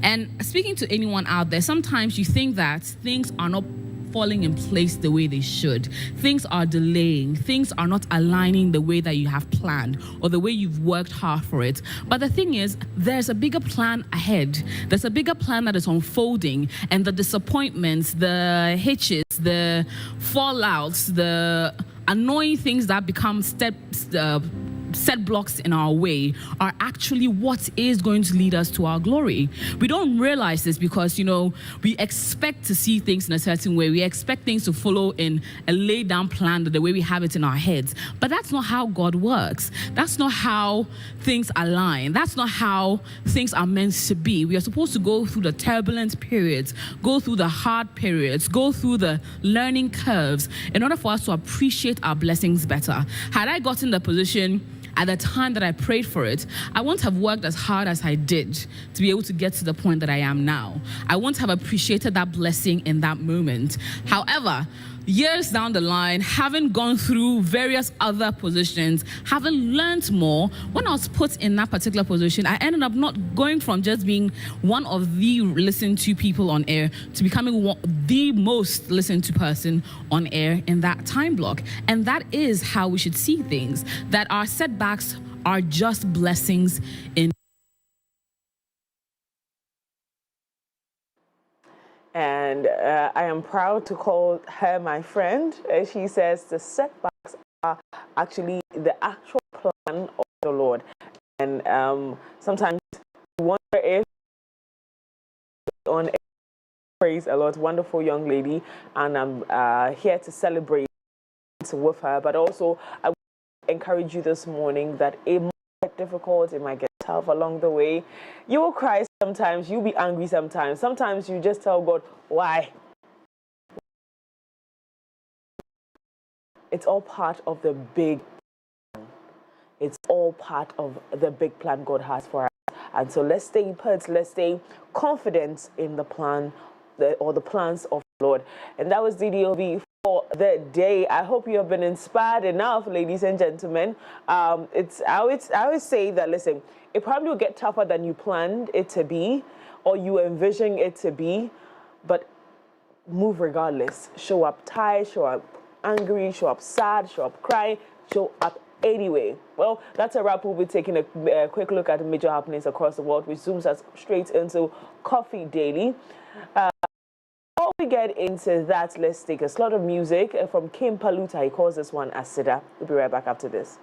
And speaking to anyone out there, sometimes you think that things are not falling in place the way they should. Things are delaying. Things are not aligning the way that you have planned or the way you've worked hard for it. But the thing is, there's a bigger plan ahead. There's a bigger plan that is unfolding, and the disappointments, the hitches, the fallouts, the annoying things that become set blocks in our way are actually what is going to lead us to our glory. We don't realize this because, we expect to see things in a certain way. We expect things to follow in a laid down plan the way we have it in our heads. But that's not how God works. That's not how things align. That's not how things are meant to be. We are supposed to go through the turbulent periods, go through the hard periods, go through the learning curves in order for us to appreciate our blessings better. Had I gotten the position at the time that I prayed for it, I wouldn't have worked as hard as I did to be able to get to the point that I am now. I wouldn't have appreciated that blessing in that moment. However, years down the line, having gone through various other positions, having learned more, when I was put in that particular position, I ended up not going from just being one of the listened to people on air to becoming the most listened to person on air in that time block. And that is how we should see things, that our setbacks are just blessings in. And I am proud to call her my friend. She says the setbacks are actually the actual plan of the Lord. And sometimes you wonder if on praise a lot, wonderful young lady, and I'm here to celebrate with her. But also, I would encourage you this morning that it might get difficult, it might get tough along the way. You will cry sometimes, you'll be angry sometimes. Sometimes you just tell God, why? It's all part of the big plan. It's all part of the big plan God has for us. And so let's stay put, let's stay confident in the plan or the plans of the Lord. And that was DDOV for the day. I hope you have been inspired enough, ladies and gentlemen. I always say that, listen, it probably will get tougher than you planned it to be or you envision it to be, but move regardless. Show up tired, show up angry, show up sad, show up crying, show up anyway. Well, that's a wrap. We'll be taking a quick look at the major happenings across the world, which zooms us straight into Coffee Daily. Before we get into that, let's take a slot of music from Kim Paluta. He calls this one Asida. We'll be right back after this.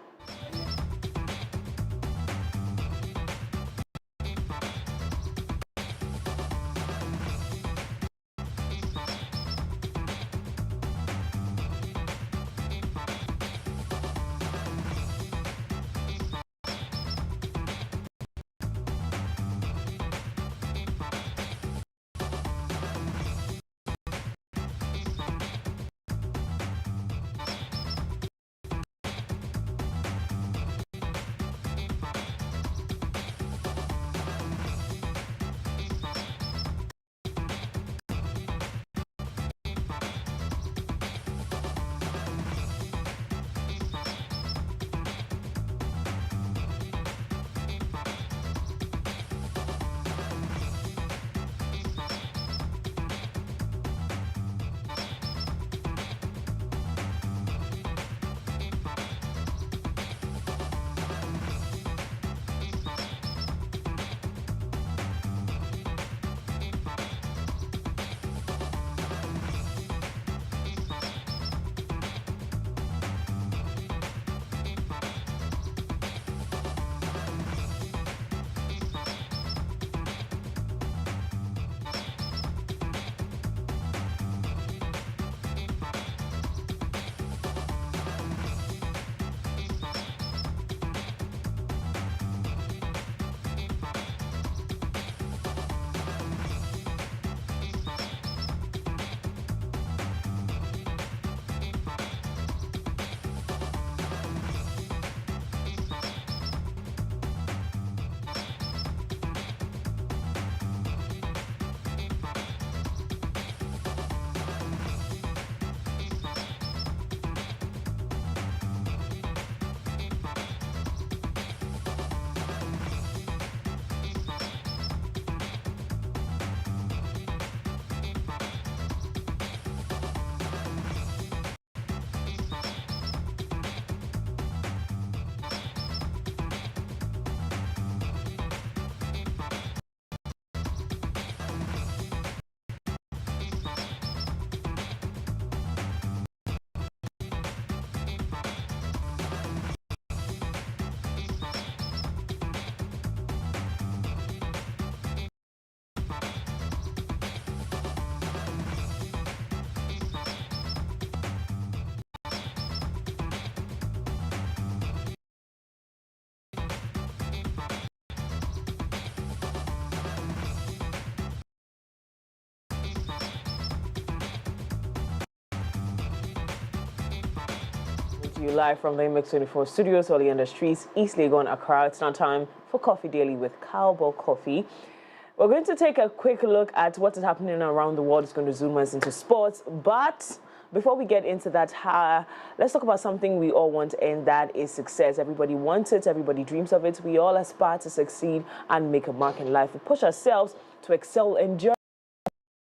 you live from the MX24 studios, early in the streets, East Legon, Accra. It's now time for Coffee Daily with Cowboy Coffee. We're going to take a quick look at what is happening around the world. It's going to zoom us into sports, but before we get into that, let's talk about something we all want, and that is success. Everybody wants it. Everybody dreams of it. We all aspire to succeed and make a mark in life. We push ourselves to excel and journey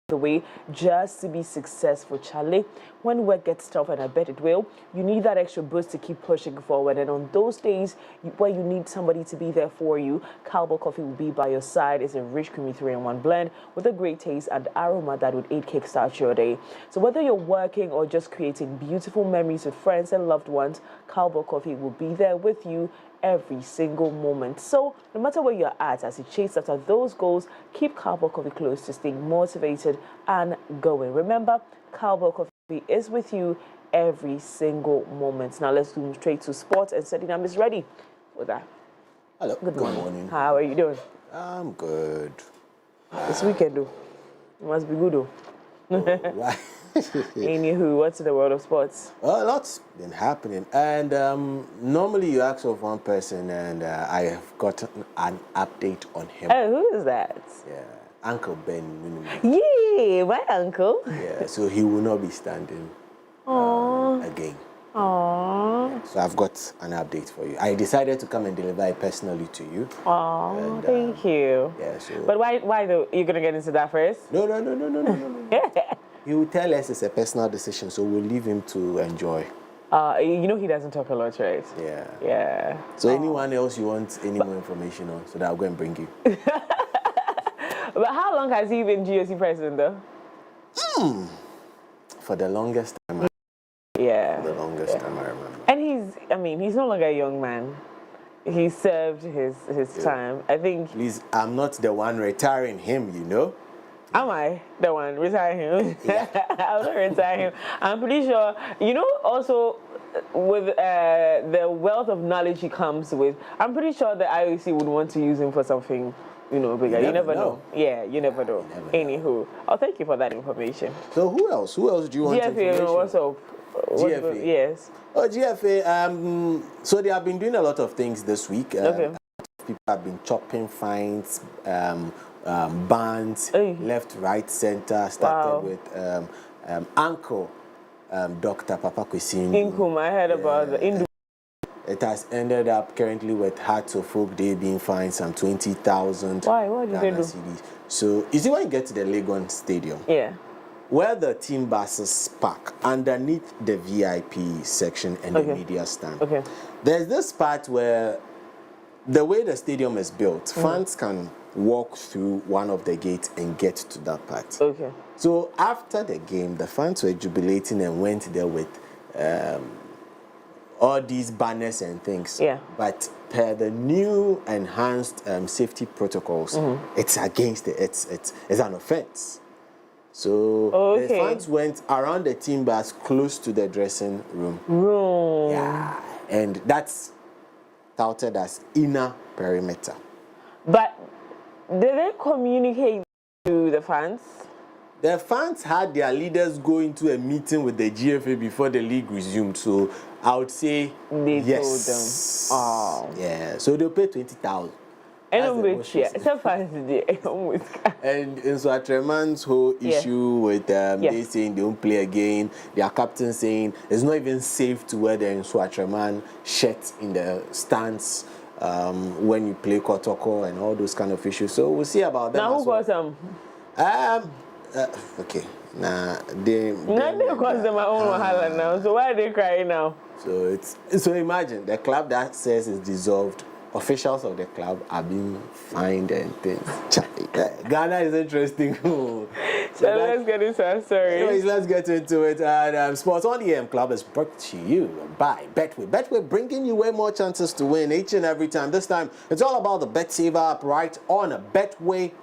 the way just to be successful, Charlie. When work gets tough, and I bet it will, you need that extra boost to keep pushing forward. And on those days where you need somebody to be there for you, Cowboy Coffee will be by your side. It's a rich, creamy 3-in-1 blend with a great taste and aroma that would aid kickstart your day. So whether you're working or just creating beautiful memories with friends and loved ones, Cowboy Coffee will be there with you every single moment. So no matter where you're at, as you chase after those goals, keep Cowboy Coffee close to stay motivated and going. Remember, Cowboy Coffee is with you every single moment. Now let's move straight to sports, and Etornam is ready for that. Hello. Good morning. How are you doing? I'm good. This weekend, though. It must be good, though. Why? Anywho, what's in the world of sports? Well, a lot's been happening, and normally you ask of one person, and I have gotten an update on him. Oh, who is that? Yeah, Uncle Ben. Yeah, my uncle. Yeah, so he will not be standing again. Aww. So I've got an update for you. I decided to come and deliver it personally to you. Aww, thank you. Yeah, so. But why though? You're gonna get into that first? No. He will tell us it's a personal decision, so we'll leave him to enjoy. You know he doesn't talk a lot, right? Yeah. Yeah. So anyone else you want any more information on, so that I'll go and bring you. But how long has he been GOC president, though? For the longest time. Yeah. The longest time I remember. And he's no longer a young man. He served his time. I think. Please, I'm not the one retiring him, you know. Am I the one retiring him? Yeah. I'm not retiring him. I'm pretty sure, you know, also with the wealth of knowledge he comes with, I'm pretty sure the IOC would want to use him for something, you know, bigger. You never know. Yeah, you never know. Anywho, thank you for that information. So who else? Who else do you want information? GFA, what's up? GFA? Yes. Oh, GFA, so they have been doing a lot of things this week. Okay. People have been chopping fines, bans, left, right, center. Started with Uncle Dr. Papa Kwesin. Inkum, I heard about the Indu. It has ended up currently with Hearts of Folk Day being fined some 20,000. Why? What did they do? CDs. So, you see when you get to the Legon Stadium, yeah, where the team buses park, underneath the VIP section and the media stand, there's this part where the way the stadium is built, fans can walk through one of the gates and get to that part. Okay. So after the game, the fans were jubilating and went there with all these banners and things. Yeah. But per the new enhanced safety protocols, it's against it. It's an offense. So the fans went around the team bus close to the dressing room. Yeah. And that's touted as inner perimeter. But did they communicate to the fans? The fans had their leaders go into a meeting with the GFA before the league resumed. So I would say they yes. Told them. Yeah. So they'll pay 20,000. And in Suatreman's whole issue with they saying they won't play again, their captain saying it's not even safe to wear the Suatreman shirt in the stands when you play Kotoko and all those kind of issues. So we'll see about that. Now who calls them? Okay. Nah, they cause them my own wahala now. So why are they crying now? So imagine the club that says it's dissolved. Officials of the club are being fined and things. Ghana is interesting. So let's get into our story. Anyways, let's get into it. And Sports on the AM Club is brought to you by Betway. Betway bringing you way more chances to win each and every time. This time, it's all about the BetSaver app right on betway.com.gh.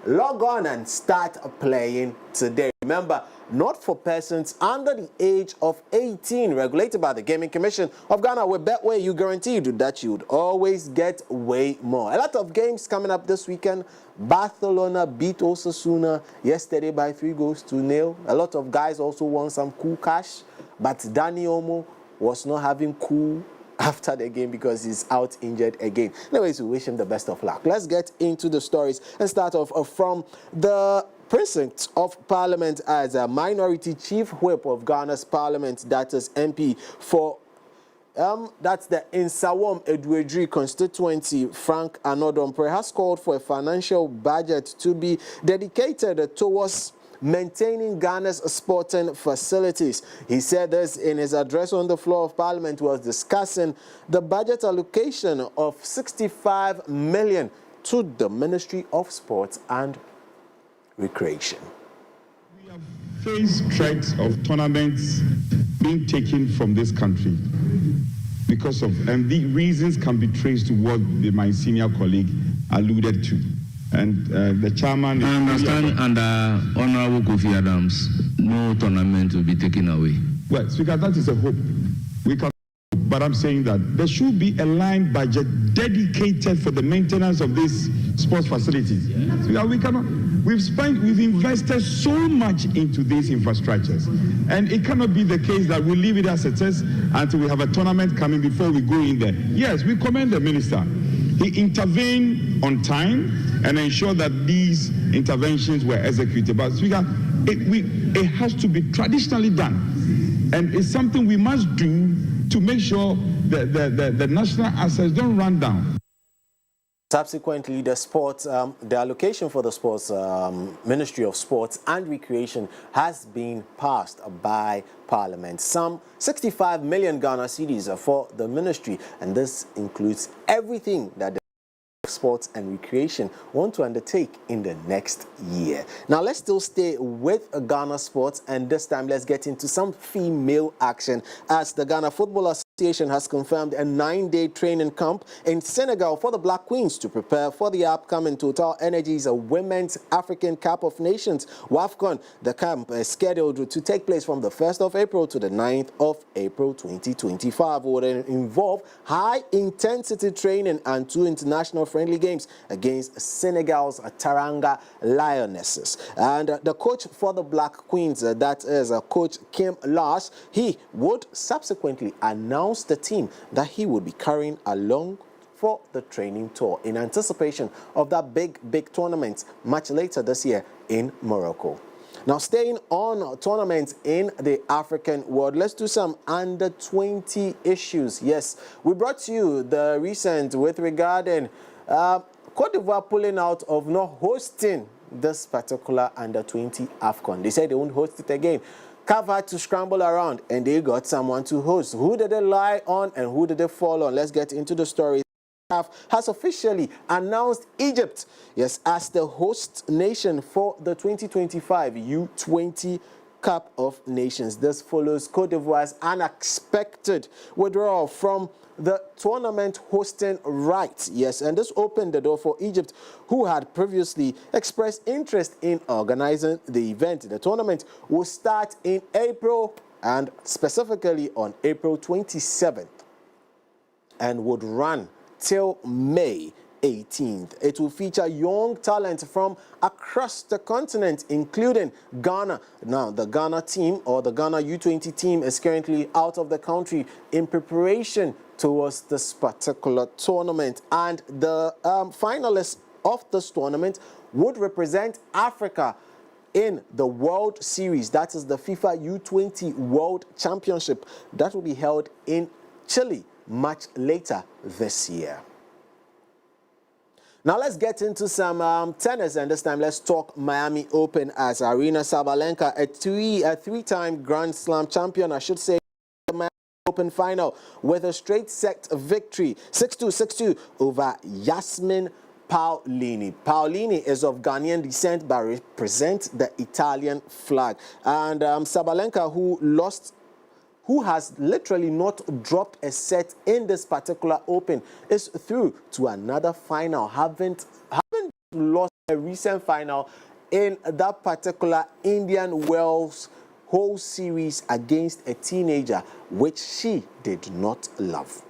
Log on and start playing today. Remember, not for persons under the age of 18, regulated by the Gaming Commission of Ghana. With Betway, you guaranteed that you'd always get way more. A lot of games coming up this weekend. Barcelona beat Osasuna yesterday by 3-0. A lot of guys also won some cool cash. but Danny Omo was not having cool after the game because he's out injured again. Anyways, we wish him the best of luck. Let's get into the stories and start off from the precinct of Parliament as a minority chief whip of Ghana's Parliament, that is MP for that's the Nsawam Eduedri constituency. Frank Anodompe has called for a financial budget to be dedicated towards maintaining Ghana's sporting facilities. He said this in his address on the floor of Parliament, was discussing the budget allocation of 65 million to the Ministry of Sports and Recreation. We have faced threats of tournaments being taken from this country because of, and the reasons can be traced to what my senior colleague alluded to. And the chairman... I understand under Honorable Kofi Adams, no tournament will be taken away. Well, Speaker, that is a hope. We can, but I'm saying that there should be a line budget dedicated for the maintenance of these sports facilities. Yeah. We cannot... We've invested so much into these infrastructures, and it cannot be the case that we leave it as it is until we have a tournament coming before we go in there. Yes, we commend the minister. He intervened on time and ensured that these interventions were executed. But Speaker, it has to be traditionally done, and it's something we must do to make sure that the national assets don't run down. Subsequently, the allocation for the sports Ministry of Sports and Recreation has been passed by Parliament. Some 65 million Ghana cedis for the ministry, and this includes everything that the Sports and Recreation want to undertake in the next year. Now let's still stay with Ghana sports, and this time let's get into some female action, as the Ghana Football Association has confirmed a 9-day training camp in Senegal for the Black Queens to prepare for the upcoming Total Energies Women's African Cup of Nations, WAFCON. The camp is scheduled to take place from the 1st of April to the 9th of April 2025. It will involve high-intensity training and 2 international friendly games against Senegal's Taranga Lionesses. And the coach for the Black Queens, that is Coach Kim Lars, he would subsequently announce the team that he would be carrying along for the training tour in anticipation of that big tournament much later this year in Morocco. Now, staying on tournaments in the African world, let's do some under-20 issues. Yes, we brought you the recent with regarding Cote d'Ivoire pulling out of not hosting this particular under-20 AFCON. They said they won't host it again. CAF had to scramble around, and they got someone to host. Who did they lie on and who did they fall on? Let's get into the story. CAF has officially announced Egypt, yes, as the host nation for the 2025 U20 Cup of Nations. This follows Cote d'Ivoire's unexpected withdrawal from the tournament hosting rights. Yes, and this opened the door for Egypt, who had previously expressed interest in organizing the event. The tournament will start in April, and specifically on April 27th, and would run till May 18th. It will feature young talent from across the continent, including Ghana. Now, the Ghana team, or the Ghana U20 team, is currently out of the country in preparation towards this particular tournament. And the finalists of this tournament would represent Africa in the World Series. That is the FIFA U20 World Championship that will be held in Chile much later this year. Now let's get into some tennis, and this time let's talk Miami Open, as Aryna Sabalenka, a three-time Grand Slam champion, I should say, the Miami Open final with a straight set victory, 6-2, 6-2 over Yasmin Paolini. Paolini is of Ghanaian descent but represents the Italian flag. And Sabalenka, who has literally not dropped a set in this particular Open, is through to another final, haven't lost a recent final in that particular Indian Wells whole series against a teenager, which she did not love.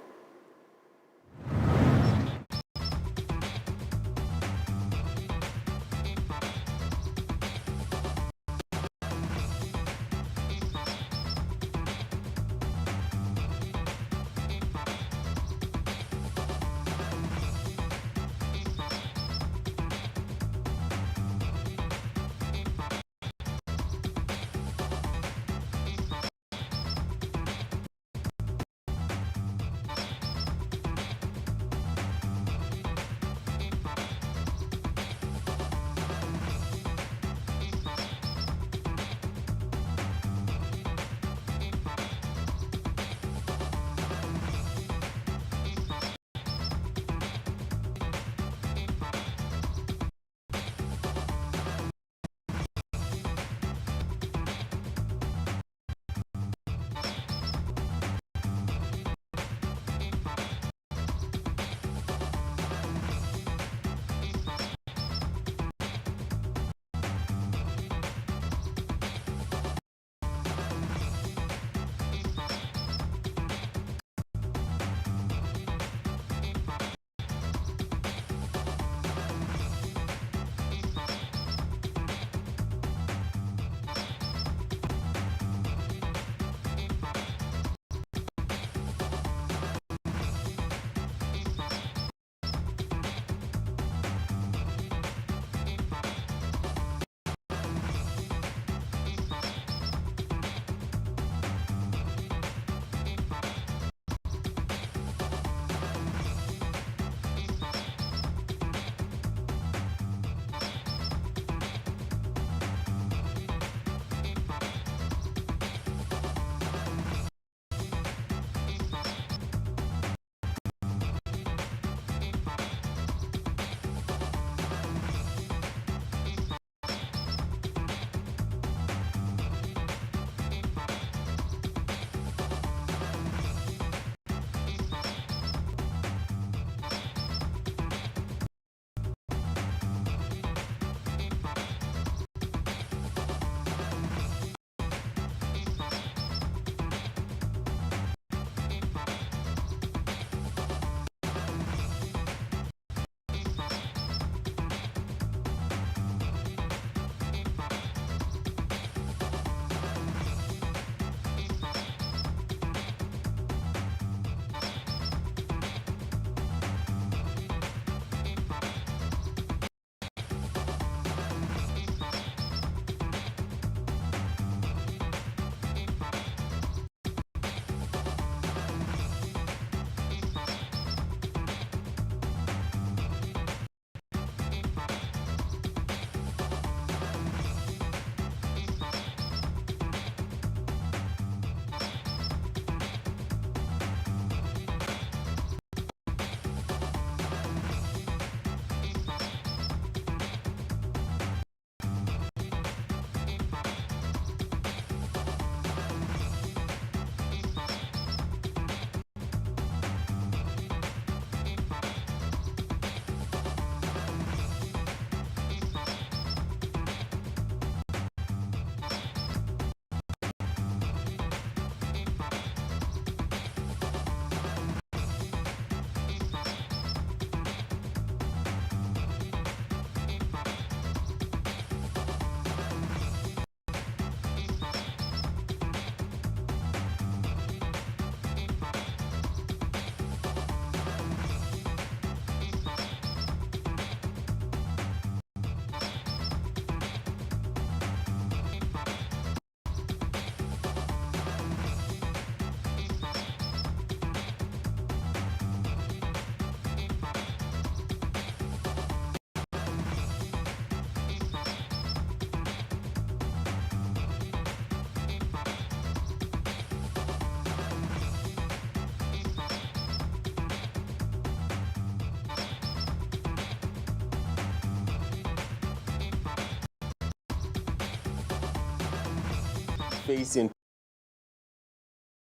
facing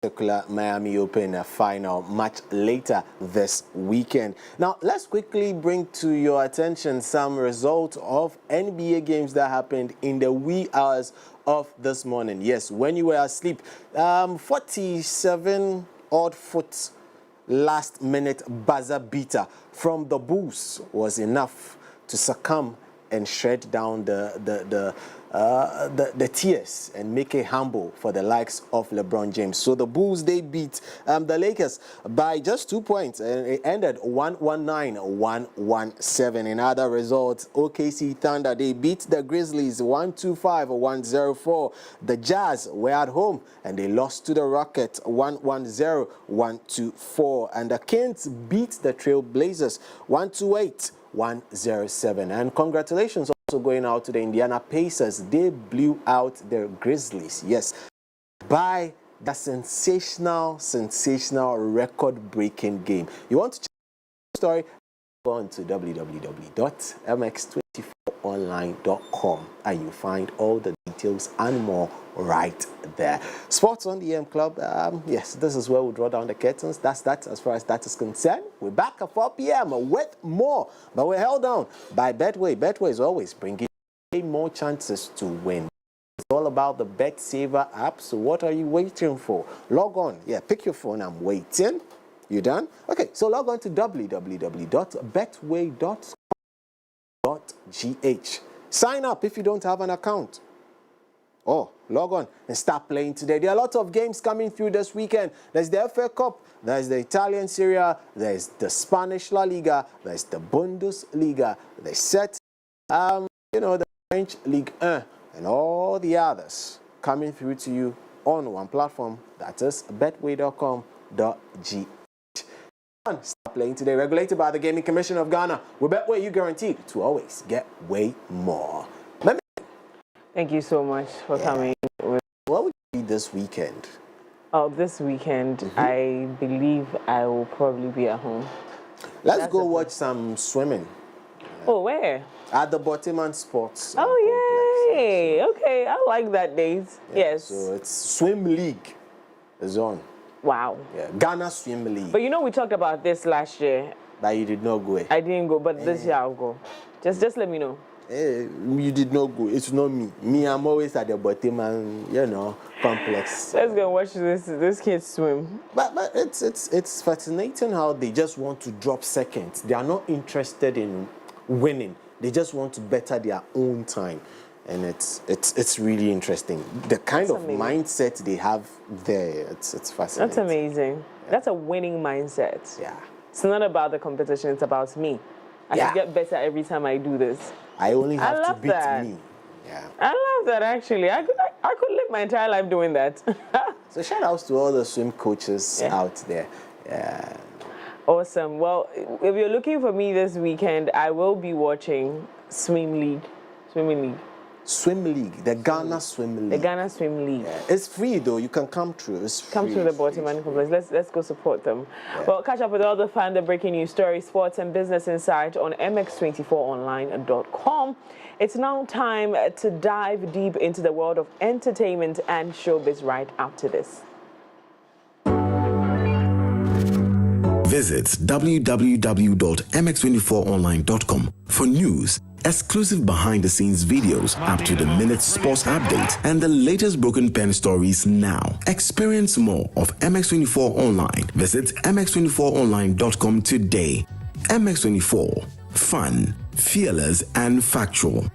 Intercultural Miami Open final much later this weekend. Now, let's quickly bring to your attention some results of NBA games that happened in the wee hours of this morning. Yes, when you were asleep, 47 odd foot last minute buzzer beater from the Bulls was enough to succumb and shred down the tiers and make it humble for the likes of LeBron James. So the Bulls, they beat the Lakers by just 2 points, and it ended 119-117. In other results, OKC Thunder, they beat the Grizzlies 125-104. The Jazz were at home and they lost to the Rockets 110-124. And the Kings beat the Trailblazers 128-107. And congratulations also going out to the Indiana Pacers. They blew out the Grizzlies, yes, by the sensational record-breaking game. You want to check the story? Go on to www.mx24online.com and you find all the details and more right there. Sports on the M Club. Yes, this is where we draw down the curtains. That's that as far as that is concerned. We're back at 4 p.m. with more, but we're held down by Betway. Betway is always bringing more chances to win. It's all about the Bet Saver app. So what are you waiting for? Log on. Yeah, pick your phone. I'm waiting. You done? Okay, so log on to www.betway.com.gh. Sign up if you don't have an account. Oh, log on and start playing today. There are lots of games coming through this weekend. There's the FA Cup, there's the Italian Serie A, there's the Spanish La Liga, there's the Bundesliga, there's the French Ligue 1, and all the others coming through to you on one platform. That is betway.com.gh. Start playing today. Regulated by the Gaming Commission of Ghana. With Betway, you guaranteed to always get way more. Thank you so much for coming. What would be this weekend? Oh, this weekend, I believe I will probably be at home. Let's go watch some swimming. Oh, where? At the Bottoman Sports. Oh, yay! Okay, I like that date. Yes. So it's Swim League is on. Wow. Yeah, Ghana Swim League. But you know, we talked about this last year. But you did not go. I didn't go, but this year I'll go. Just let me know. You did not go. It's not me. I'm always at the Bottoman, complex. Let's go watch this kid swim. But it's fascinating how they just want to drop seconds. They are not interested in winning. They just want to better their own time. And it's really interesting. The kind of mindset they have there, it's fascinating. That's amazing. Yeah. That's a winning mindset. Yeah. It's not about the competition, it's about me. I can get better every time I do this. I only have to beat me. Yeah. I love that, actually. I could live my entire life doing that. So shout outs to all the swim coaches out there. Yeah. Awesome. Well, if you're looking for me this weekend, I will be watching Swimming League, the Ghana Swim League. The Ghana Swim League. Yeah. It's free though. You can come through. It's free. Come through the Bottoman Complex. Let's go support them. Yeah. Well, catch up with all the fun, the breaking news stories, sports, and business insight on mx24online.com. It's now time to dive deep into the world of entertainment and showbiz right after this. Visit www.mx24online.com for news, exclusive behind-the-scenes videos, up-to-the-minute sports updates, and the latest broken pen stories now. Experience more of MX24 Online. Visit mx24online.com today. MX24. Fun, fearless, and factual.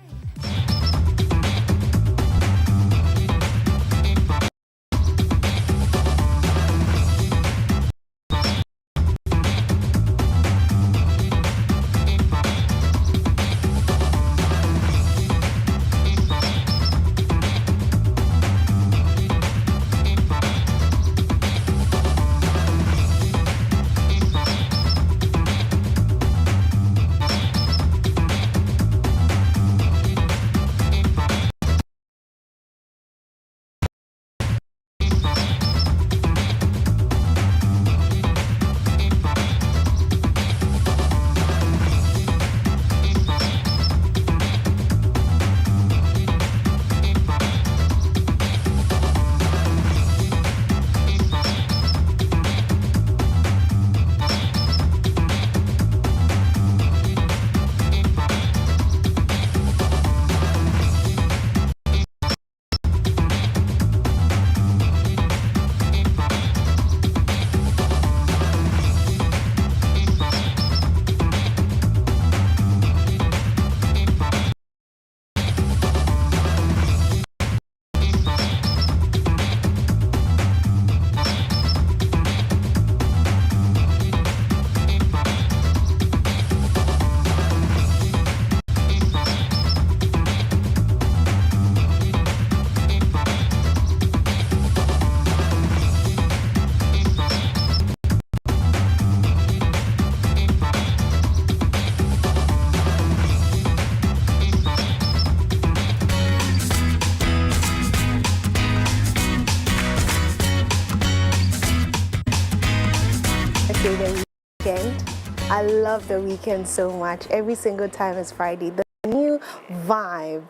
enjoy the weekend. I love the weekend so much. Every single time it's Friday, the new vibe,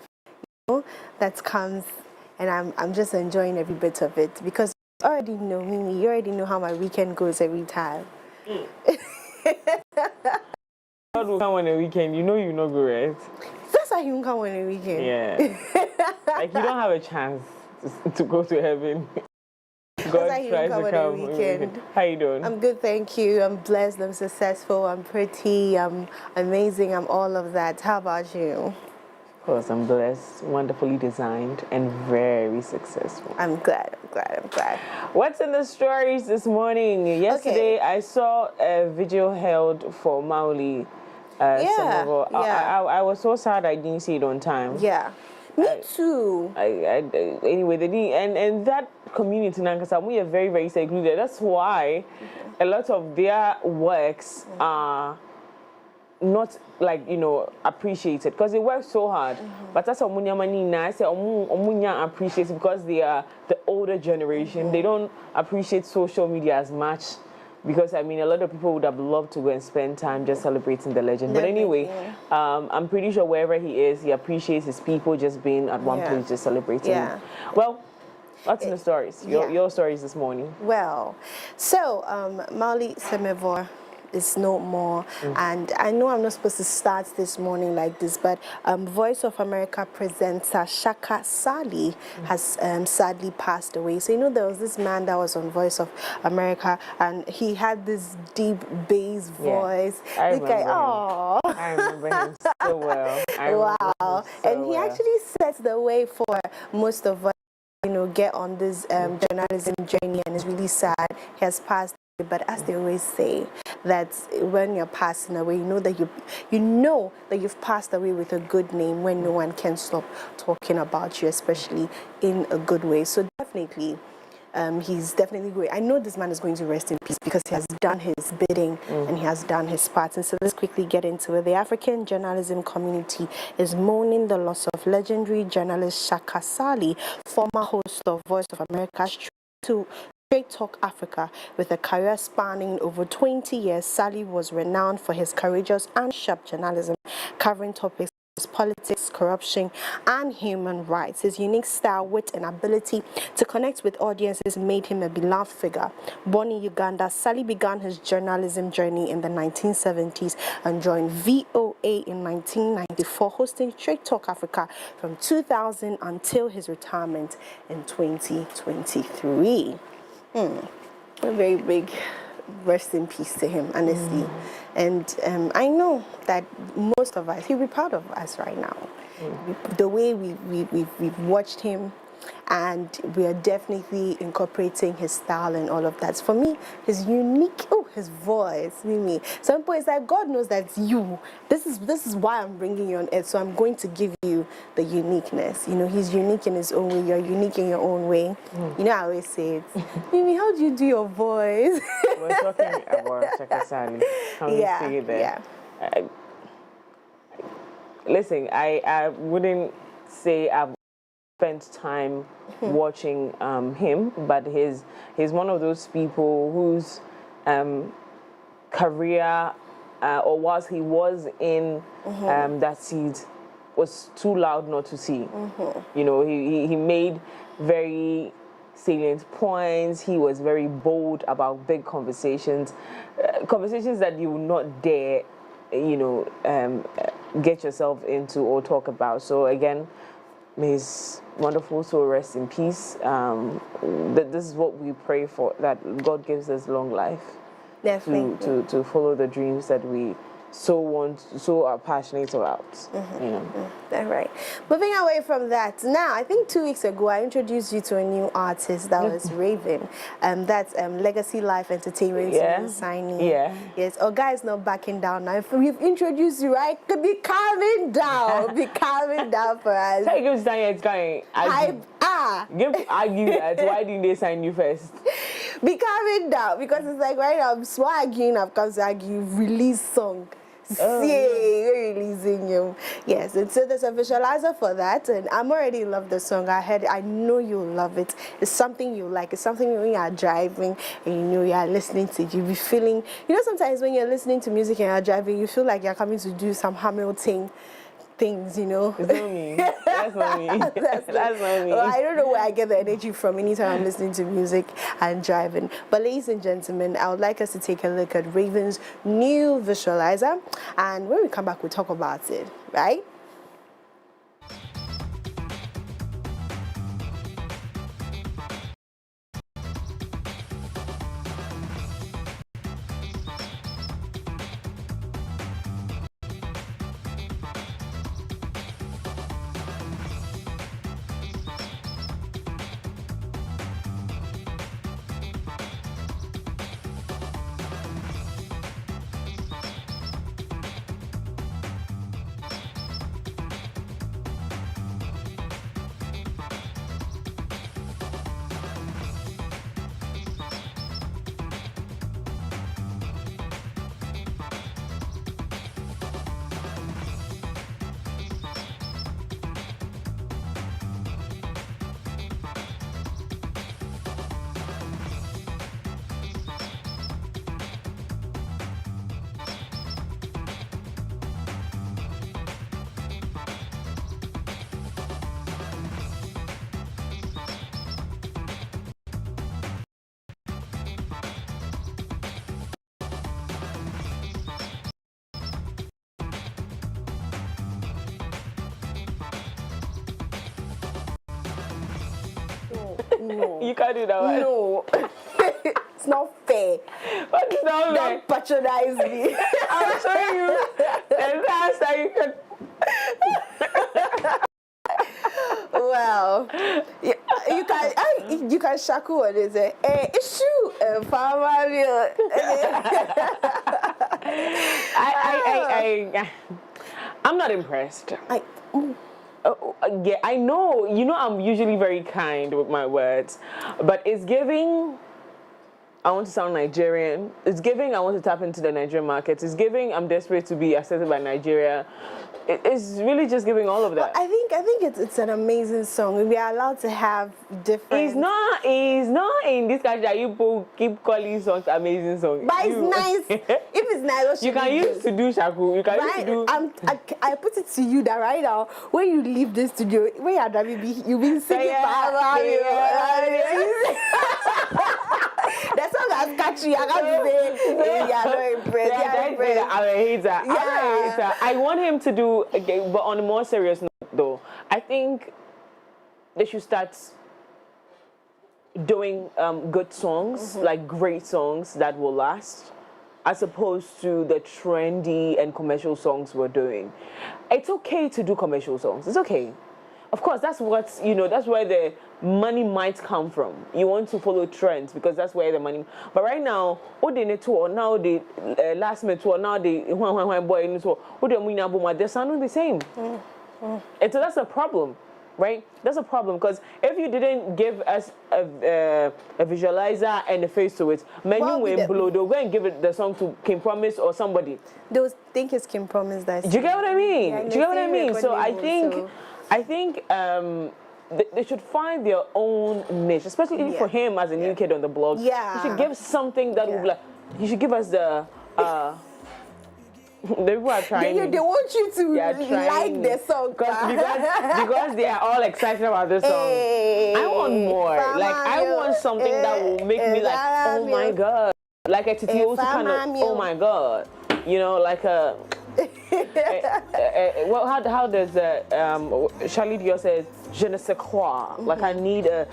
that comes, and I'm just enjoying every bit of it because you already know me. You already know how my weekend goes every time. God will come on a weekend. You know you not go, right? That's how he will come on a weekend. Yeah. Like you don't have a chance to go to heaven. God tries to come on a weekend. How you doing? I'm good, thank you. I'm blessed. I'm successful. I'm pretty. I'm amazing. I'm all of that. How about you? Of course, I'm blessed, wonderfully designed, and very successful. I'm glad. What's in the stories this morning? Yesterday, I saw a video held for Mauli. I was so sad I didn't see it on time. Yeah, me too. Anyway, and that community in Nankasa, we are very, very secluded. That's why a lot of their works are not appreciated because they work so hard. But that's I say appreciated because they are the older generation. They don't appreciate social media as much because a lot of people would have loved to go and spend time just celebrating the legend. But anyway, I'm pretty sure wherever he is, he appreciates his people just being at one place just celebrating. Well, what's in the stories? Your stories this morning. Well, so Mauli Semevor is no more, and I know I'm not supposed to start this morning like this, but Voice of America presenter Shaka Sali has sadly passed away. So there was this man that was on Voice of America, and he had this deep bass voice. I remember him so well. Wow. And he actually sets the way for most of us, get on this journalism journey, and it's really sad. He has passed. But as they always say, that when you're passing away, you know that you've passed away with a good name when no one can stop talking about you, especially in a good way. So definitely, he's definitely great. I know this man is going to rest in peace because he has done his bidding and he has done his part. And so let's quickly get into it. The African journalism community is mourning the loss of legendary journalist Shaka Sali, former host of Voice of America, to Straight Talk Africa. With a career spanning over 20 years, Sali was renowned for his courageous and sharp journalism, covering topics such as politics, corruption, and human rights. His unique style, wit, and ability to connect with audiences made him a beloved figure. Born in Uganda, Sali began his journalism journey in the 1970s and joined VOA in 1994, hosting Straight Talk Africa from 2000 until his retirement in 2023. A very big rest in peace to him, honestly. And I know that most of us, he'll be proud of us right now. The way we've watched him, and we are definitely incorporating his style and all of that. For me, his unique, his voice, Mimi. Some point it's like, God knows that's you. This is why I'm bringing you on earth. So I'm going to give you the uniqueness. He's unique in his own way. You're unique in your own way. I always say it. Mimi, how do you do your voice? We're talking about Shaka Sali. How you say it there? Yeah. Listen, I wouldn't say I've spent time watching him, but he's one of those people whose career, or whilst he was in that seat, was too loud not to see. He made very salient points. He was very bold about big conversations that you would not dare, get yourself into or talk about. So again, may his wonderful soul rest in peace. This is what we pray for, that God gives us long life. Definitely. To follow the dreams that we so are passionate about. That's right. Moving away from that, now I think 2 weeks ago I introduced you to a new artist that was Raven. That's Legacy Life Entertainment signing. Yes. Our guy's not backing down now. If we've introduced you, right? Could be calming down. Be calming down for us. Hey, give it's going. Give argue that. Why didn't they sign you first? Be calming down, because it's like right now I'm swagging. I've come to argue, release song. we're releasing him. Yes, and so there's a visualizer for that, and I'm already in love with the song. I know you'll love it. It's something you like. It's something when you are driving and you know you are listening to it, you'll be feeling, you know, sometimes when you're listening to music and you're driving, you feel like you're coming to do some Hamilton things, you know. It's not me. That's not me. That's not me. Well, I don't know where I get the energy from anytime I'm listening to music and driving. But ladies and gentlemen, I would like us to take a look at Raven's new visualizer, and when we come back, we'll talk about it, right? No. You can't do that one. No. It's not fair. What is not fair? Don't patronize me. I'm showing you the last time you can. Well, you can shaku on it. Issue farmer. I'm not impressed. Yeah, I know. You know, I'm usually very kind with my words, but it's giving. I want to sound Nigerian. It's giving. I want to tap into the Nigerian market. It's giving. I'm desperate to be accepted by Nigeria. It's really just giving all of that. Well, I think it's an amazing song. We are allowed to have different. It's not in this country that you people keep calling songs amazing songs. But it's nice. If it's nice, what you can use to do shaku. You can use to do. I put it to you that right now, when you leave the studio, when you're driving, you've been singing that song has catchy. I can't say you're not impressed. I'm a hater. Yeah. I want him to do, but on a more serious note, though, I think they should start doing good songs, like great songs that will last, as opposed to the trendy and commercial songs we're doing. It's okay to do commercial songs. It's okay. Of course, that's what, that's where the money might come from. You want to follow trends because that's where the money. But right now, all the network, now the last minute tour, now the boy in the tour, they're sounding the same. And so that's a problem, right? That's a problem because if you didn't give us a visualizer and a face to it, they'll go and give it the song to Kim Promise or somebody. They'll think it's Kim Promise. Do you get what I mean? Yeah, do you get what I mean? So I think they should find their own niche, especially for him as a new kid on the blog. Yeah. You should give something that would you should give us the the people are trying. They want you to like the song because they are all excited about this song. I want more. I want something that will make me like, oh my god, like a Titi also kind of, oh my god, like a. Well, how does Charlie Dior says je ne sais quoi, like I need a,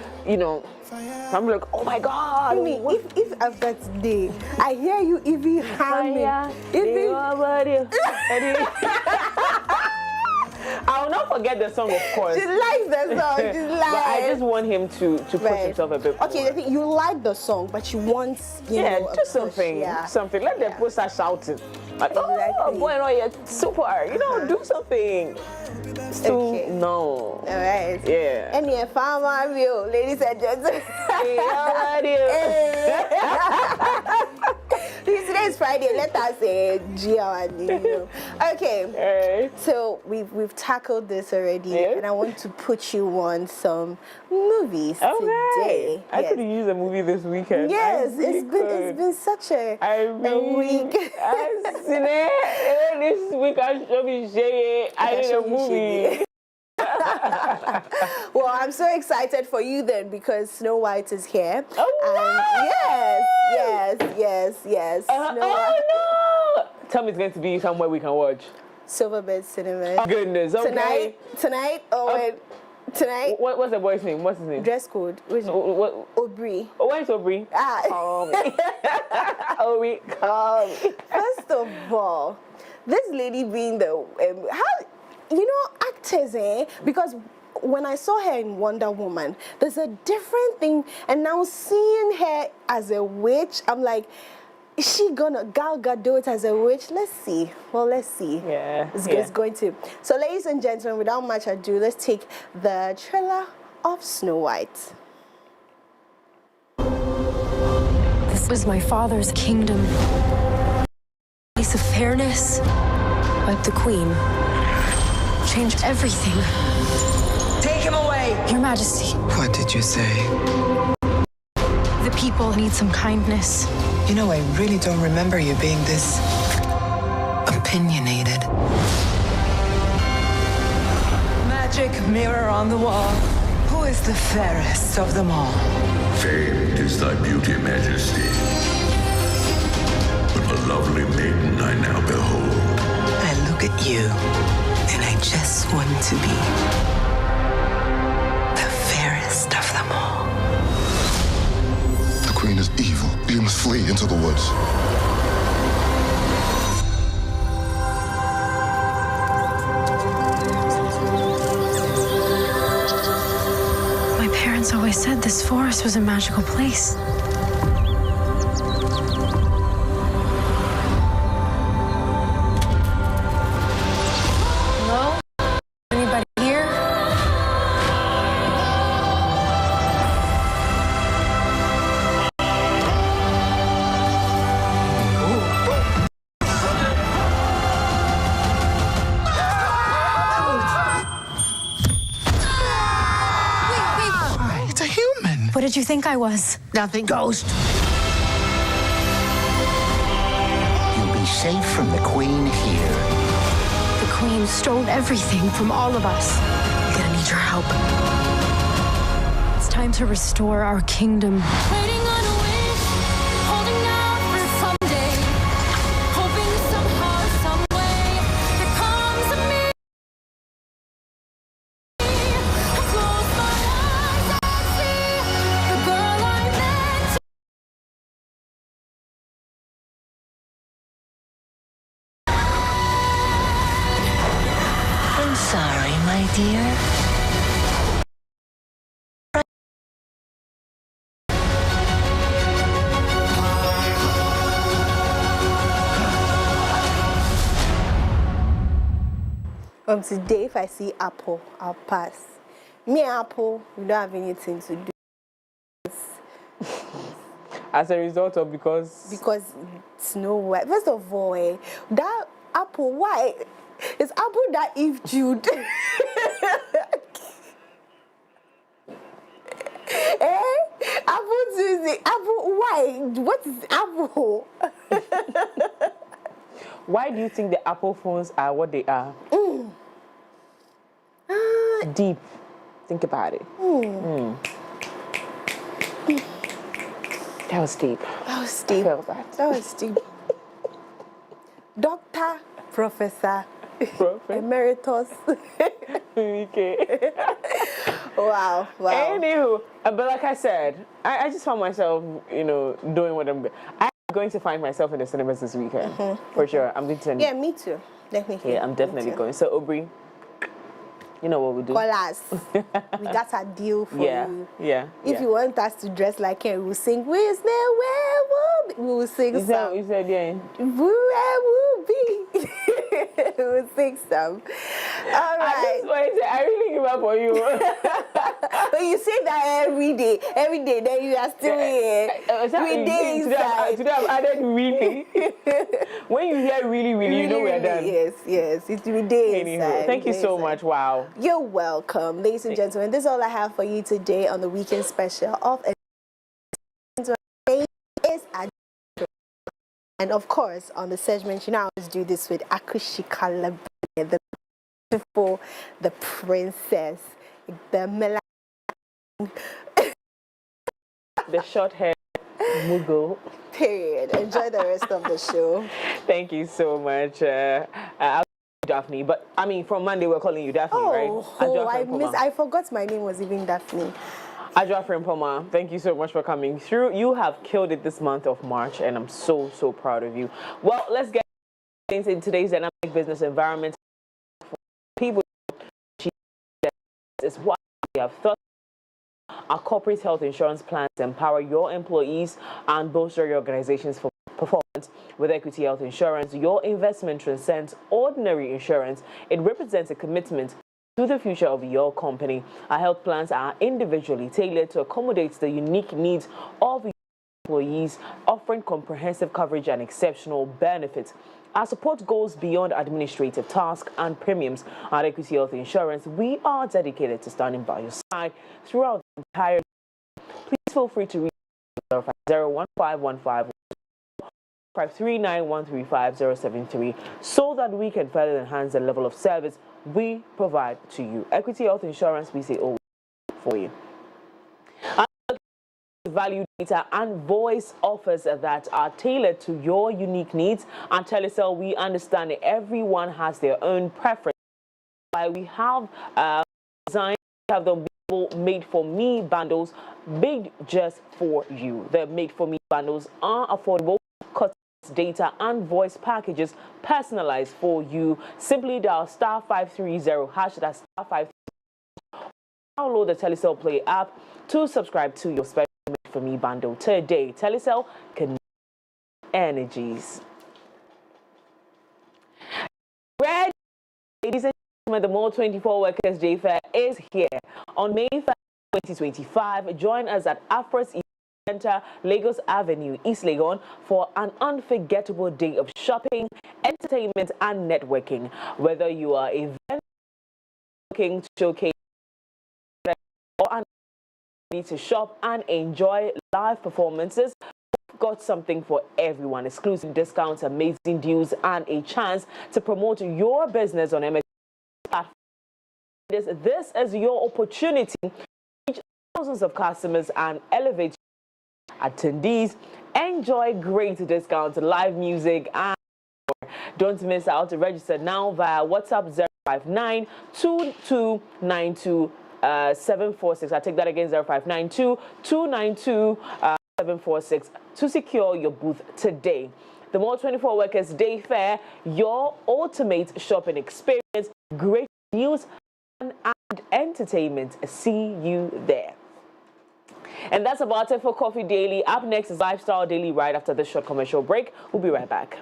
I'm like, oh my god. I mean, if after today I hear you even humming, I will not forget the song, of course. She likes the song. But I just want him to push himself a bit more. Okay, you like the song, but you want, do something. Something. Let the people start shouting. Like, oh boy, no, you're super. Do something. No. All right. Yeah. And your farmer view, ladies and gentlemen. Hey, how are you? Today is Friday. Let us say Okay. So we've tackled this already, and I want to put you on some movies today. I could use a movie this weekend. Yes, it's been such a week. This week I should be saying I need a movie. Well, I'm so excited for you then because Snow White is here. Yes. No! Tell me it's going to be somewhere we can watch. Silverbird Cinema. Oh, goodness, okay. Tonight? Tonight? What's the boy's name? What's his name? Dress code. Aubrey. Oh, where's Aubrey? Call me. Aubrey, call me. First of all, this lady being the actors, because when I saw her in Wonder Woman, there's a different thing, and now seeing her as a witch, I'm like, is she gonna Gal Gadot as a witch? Let's see. Yeah. It's going to. So, ladies and gentlemen, without much ado, let's take the trailer of Snow White. This was my father's kingdom. Place of fairness, but the queen changed everything. Take him away! Your Majesty. What did you say? The people need some kindness. You know, I really don't remember you being this opinionated. Magic mirror on the wall. Who is the fairest of them all? Famed is thy beauty, Majesty. But a lovely maiden I now behold. I look at you, and I just want to be the fairest of them all. The queen is evil. You must flee into the woods. My parents always said this forest was a magical place. Hello? Anybody here? It's a human. What did you think I was? Nothing. Ghost. You'll be safe from the queen here. The queen stole everything from all of us. I'm gonna need your help. It's time to restore our kingdom. Waiting on a wish, holding out for someday, hoping somehow, some way, there comes a me. I close my eyes, I see the girl I met. I'm sorry, my dear. Today, if I see Apple, I'll pass. Me and Apple, we don't have anything to do. As a result of because Snow White. First of all, that Apple, why? Is Apple that Eve Jude? Apple Tuesday. Apple, why? What is Apple? Why do you think the Apple phones are what they are? Deep. Think about it. That was deep. That was deep. I felt that. That was deep. Doctor, Professor, Emeritus. Okay. Wow. Anywho, but like I said, I just found myself, doing what I'm going to find myself in the cinemas this weekend. For sure. I'm going to. Yeah, me too. Definitely. Yeah, I'm definitely going. So, Aubrey, you know what we do? Call us. We got a deal for you. Yeah. If you want us to dress like him, we'll sing, "Where's the werewolf?" We will sing some. Is that what you said, yeah? Werewolf be. We'll sing some. All right. I really give up on you. But But you say that every day, then you are still here. Every day inside. Today I've added really. When you hear really, you know we're done. Yes, it's every day inside. Thank you so much. Wow. You're welcome. Ladies and gentlemen, this is all I have for you today on the weekend special of and of course, on the segment, you know, I always do this with Akushika, the beautiful, the princess, the the short hair Mughal. Period. Enjoy the rest of the show. Thank you so much. I'll Daphne, but I mean, from Monday we're calling you Daphne, right? I forgot my name was even Daphne. Ajwa Frimpoma, thank you so much for coming through. You have killed it this month of March, and I'm so proud of you. Well, let's get into today's dynamic business environment. For people, is what we have thought. Our corporate health insurance plans empower your employees and bolster your organization's performance. With Equity Health Insurance, your investment transcends ordinary insurance. It represents a commitment to the future of your company. Our health plans are individually tailored to accommodate the unique needs of your employees, offering comprehensive coverage and exceptional benefits. Our support goes beyond administrative tasks and premiums. At Equity Health Insurance, we are dedicated to standing by your side throughout the entire day. Please feel free to reach 0501515 539135073 so that we can further enhance the level of service we provide to you. Equity Health Insurance, we say always for you. Value data and voice offers that are tailored to your unique needs. At Telecel, we understand that everyone has their own preference. Why we have designed to have them made for me bundles made just for you. The made for me bundles are affordable, data and voice packages personalized for you. Simply dial *530# that's *530. Download the Telecel Play app to subscribe to your special Made for Me bundle today. Telecel connect energies. Ladies and gentlemen, the More 24 Workers Day Fair is here on May 1st, 2025. Join us at Afro's Center, Lagos Avenue, East Legon, for an unforgettable day of shopping, entertainment, and networking. Whether you are a vendor looking to showcase or an need to shop and enjoy live performances, we've got something for everyone. Exclusive discounts, amazing deals, and a chance to promote your business on Ametepe platform. This is your opportunity to reach thousands of customers and elevate attendees. Enjoy great discounts, live music, and more. Don't miss out. Register now via WhatsApp 059-2292-746. I take that again, 059-292-746 to secure your booth today. The More 24 Workers Day Fair, your ultimate shopping experience, great deals and entertainment. See you there. And that's about it for Coffee Daily. Up next is Lifestyle Daily right after this short commercial break. We'll be right back.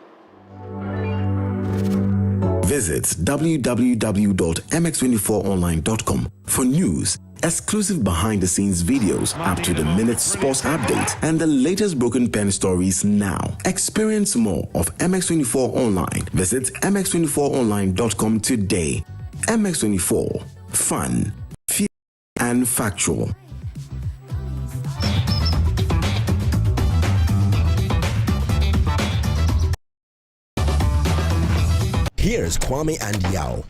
Visit www.mx24online.com for news, exclusive behind-the-scenes videos, up-to-the-minute sports updates, and the latest broken pen stories now. Experience more of MX24 Online. Visit mx24online.com today. MX24. Fun, fear, and factual. Here's Kwame and Yao.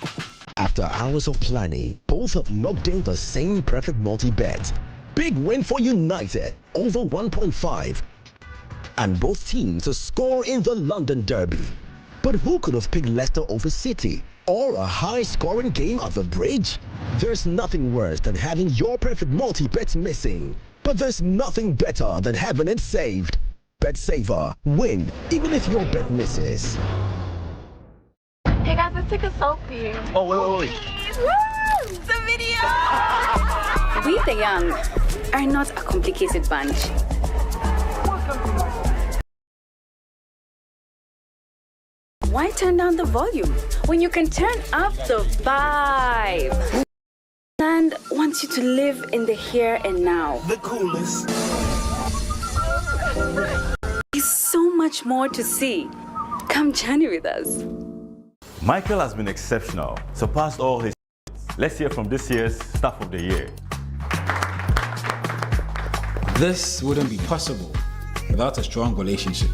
After hours of planning, both have knocked in the same perfect multi-bet. Big win for United, over 1.5. And both teams to score in the London Derby. But who could have picked Leicester over City? Or a high-scoring game at the Bridge? There's nothing worse than having your perfect multi-bets missing. But there's nothing better than having it saved. Bet Saver. Win, even if your bet misses. Hey guys, let's take a selfie. Oh, wait. Woo! The video! We the young are not a complicated bunch. Why turn down the volume when you can turn up the vibe? And one want you to live in the here and now. The coolest. There's so much more to see. Come journey with us. Michael has been exceptional, surpassed all his. Let's hear from this year's Staff of the Year. This wouldn't be possible without a strong relationship.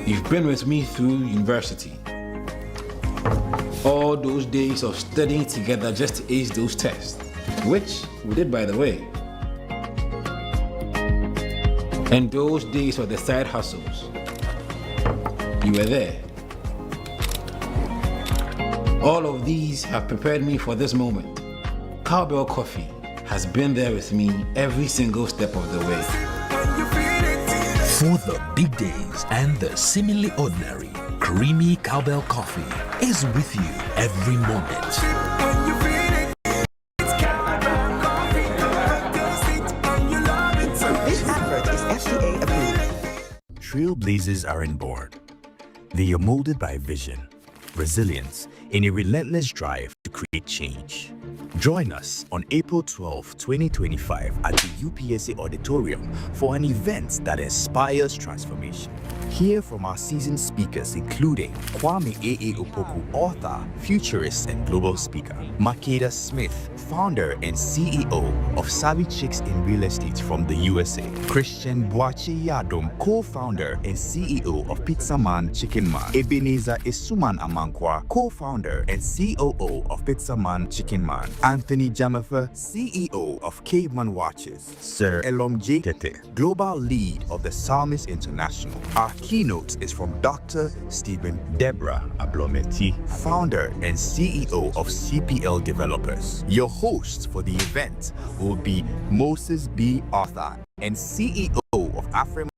You've been with me through university. All those days of studying together just to ace those tests, which we did, by the way. And those days of the side hustles. You were there. All of these have prepared me for this moment. Cowbell Coffee has been there with me every single step of the way. For the big days and the seemingly ordinary, creamy Cowbell Coffee is with you every moment. This advert is FDA approved. Trailblazers aren't born. They are molded by vision, resilience, and a relentless drive to create change. Join us on April 12, 2025 at the UPSA Auditorium for an event that inspires transformation. Hear from our seasoned speakers including Kwame A.A. Opoku, author, futurist, and global speaker. Makeda Smith, founder and CEO of Savvy Chicks in Real Estate from the USA. Christian Boache Yadom, co-founder and CEO of Pizza Man Chicken Man. Ebenezer Isuman Amankwa, co-founder and COO of Pizza Man Chicken Man. Anthony Jamafa, CEO of Caveman Watches. Sir Elom J. Tete, global lead of the Psalmist International. Our keynote is from Dr. Stephen Deborah Ablometi, founder and CEO of CPL Developers. Your host for the event will be Moses B. Arthur and CEO of Africa,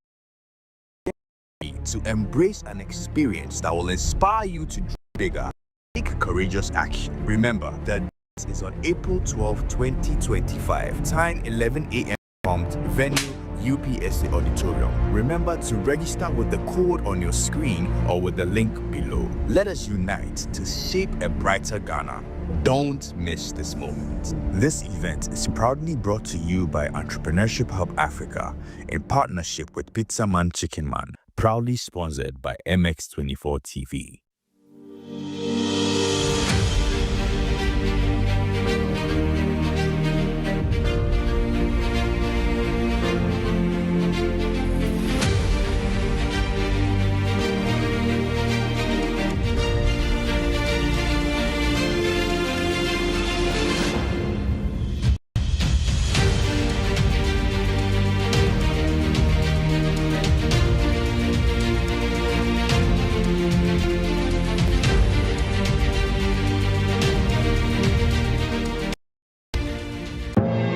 to embrace an experience that will inspire you to dream bigger, take courageous action. Remember that is on April 12, 2025, time 11 a.m. prompt, venue UPSA Auditorium. Remember to register with the code on your screen or with the link below. Let us unite to shape a brighter Ghana. Don't miss this moment. This event is proudly brought to you by Entrepreneurship Hub Africa in partnership with Pizza Man Chicken Man, proudly sponsored by MX24 TV.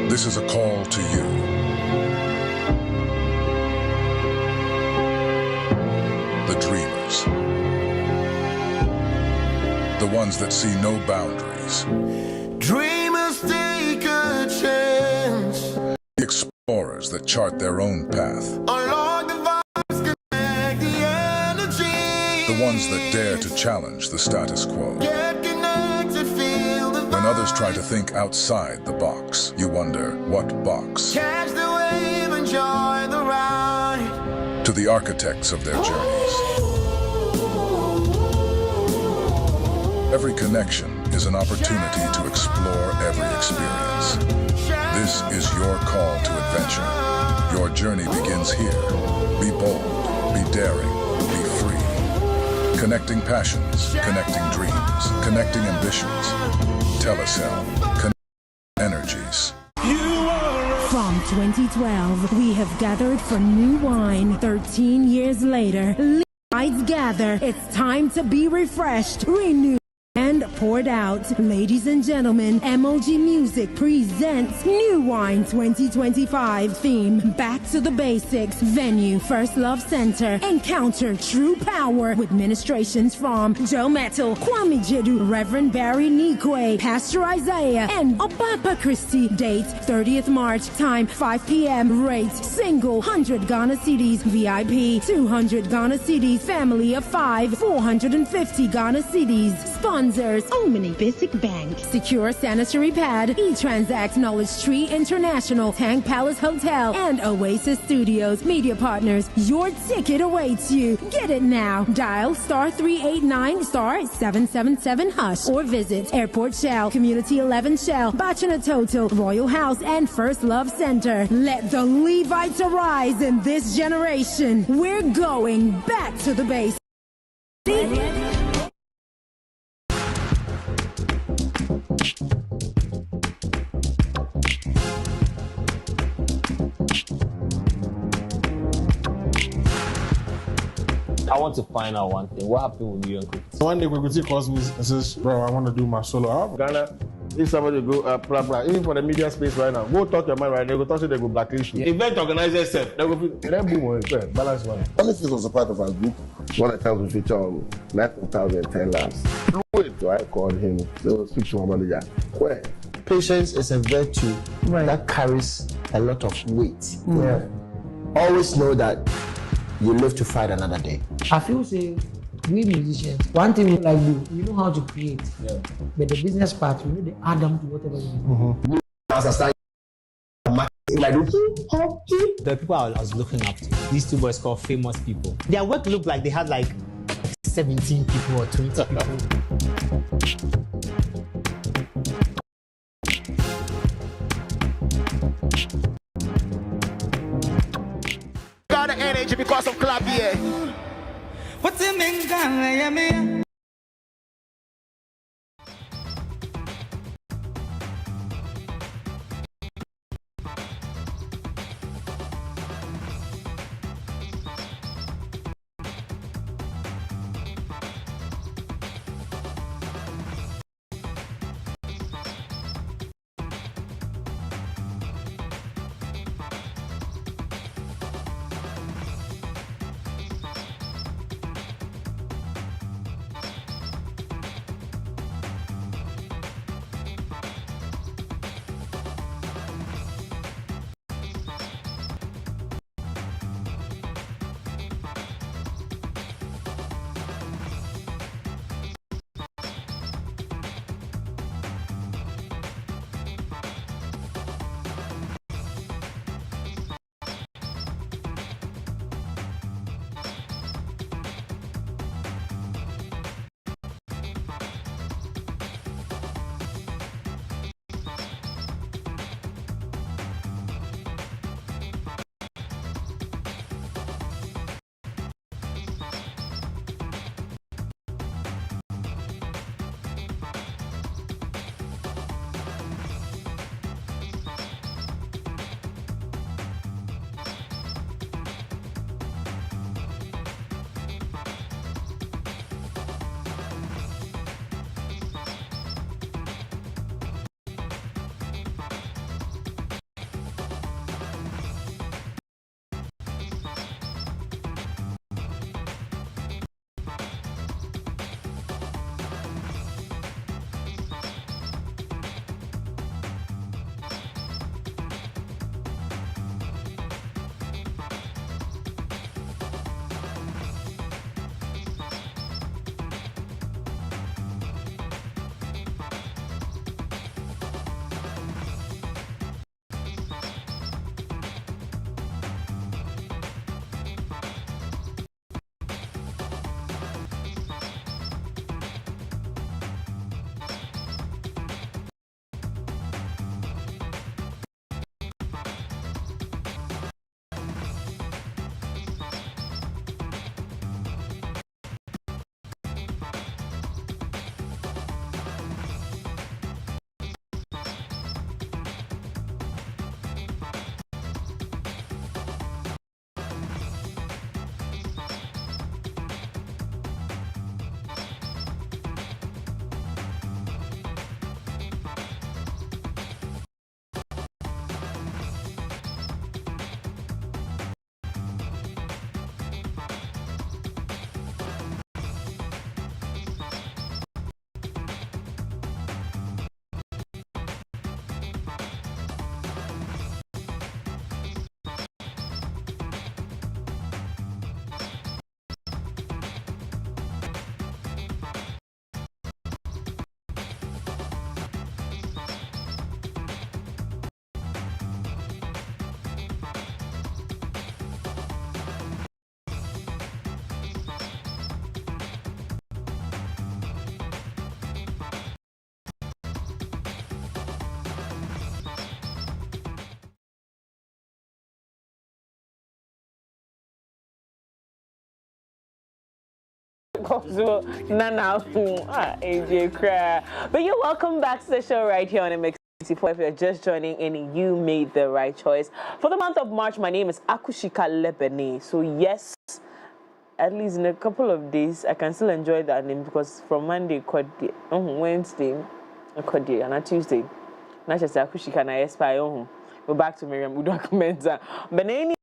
This is a call to you. The dreamers. The ones that see no boundaries. Dreamers take a chance. The explorers that chart their own path. Unlock the vibes, connect the energy. The ones that dare to challenge the status quo. Get connected, feel the When others try to think outside the box, you wonder, what box? catch the wave, enjoy the ride. To the architects of their journeys. Every connection is an opportunity to explore every experience. This is your call to adventure. Your journey begins here. Be bold, be daring, be free. Connecting passions, connecting dreams, connecting ambitions. Telecel, connect energies. From 2012, we have gathered for new wine. 13 years later, lights gather. It's time to be refreshed, renewed, and poured out. Ladies and gentlemen, MOG Music presents New Wine 2025. Theme, Back to the Basics. Venue, First Love Center. Encounter true power with ministrations from Joe Metal, Kwame Jedu, Reverend Barry Nikwe, Pastor Isaiah, and Obapa Christie. Date, 30th March. Time, 5 p.m. Rate, single, 100 Ghana cedis. VIP, 200 Ghana cedis. Family of 5, 450 Ghana cedis. Sponsors, Omni Basic Bank, Secure Sanitary Pad, eTransact, Knowledge Tree International, Tank Palace Hotel, and Oasis Studios. Media partners, your ticket awaits you. Get it now. Dial *389 *777 # or visit Airport Shell, Community 11 Shell, Bachana Total, Royal House, and First Love Center. Let the Levites arise in this generation. We're going back to the base. I want to find out one thing. What happened with you and Cookie? One day Cookie calls me and says, bro, I want to do my solo album. Ghana, if somebody go, blah, blah, even for the media space right now, go talk your mind right now, they go talk to they go blacklist you. Event organizers said, they go, then boom, balance one. Politics was a part of our group. One of the times we featured on 9,010 laughs. So I called him, so speak to my manager. Where? Patience is a virtue that carries a lot of weight. Yeah. Always know that you live to fight another day. I feel say we musicians, one thing we like do, we know how to create. Yeah. But the business part, we know the add them to whatever we do. The people I was looking up to, these two boys called famous people. Their work looked like they had like 17 people or 20 people. Got the energy because of club here. What's the main AJ Cry. But you're welcome back to the show right here on MX. If you're just joining in, you made the right choice. For the month of March, my name is Akushika Lebene. So yes, at least in a couple of days, I can still enjoy that name because from Monday, Wednesday, and Tuesday, not just Akushika and I aspire. We're back to Miriam Udokumenta. But anyway,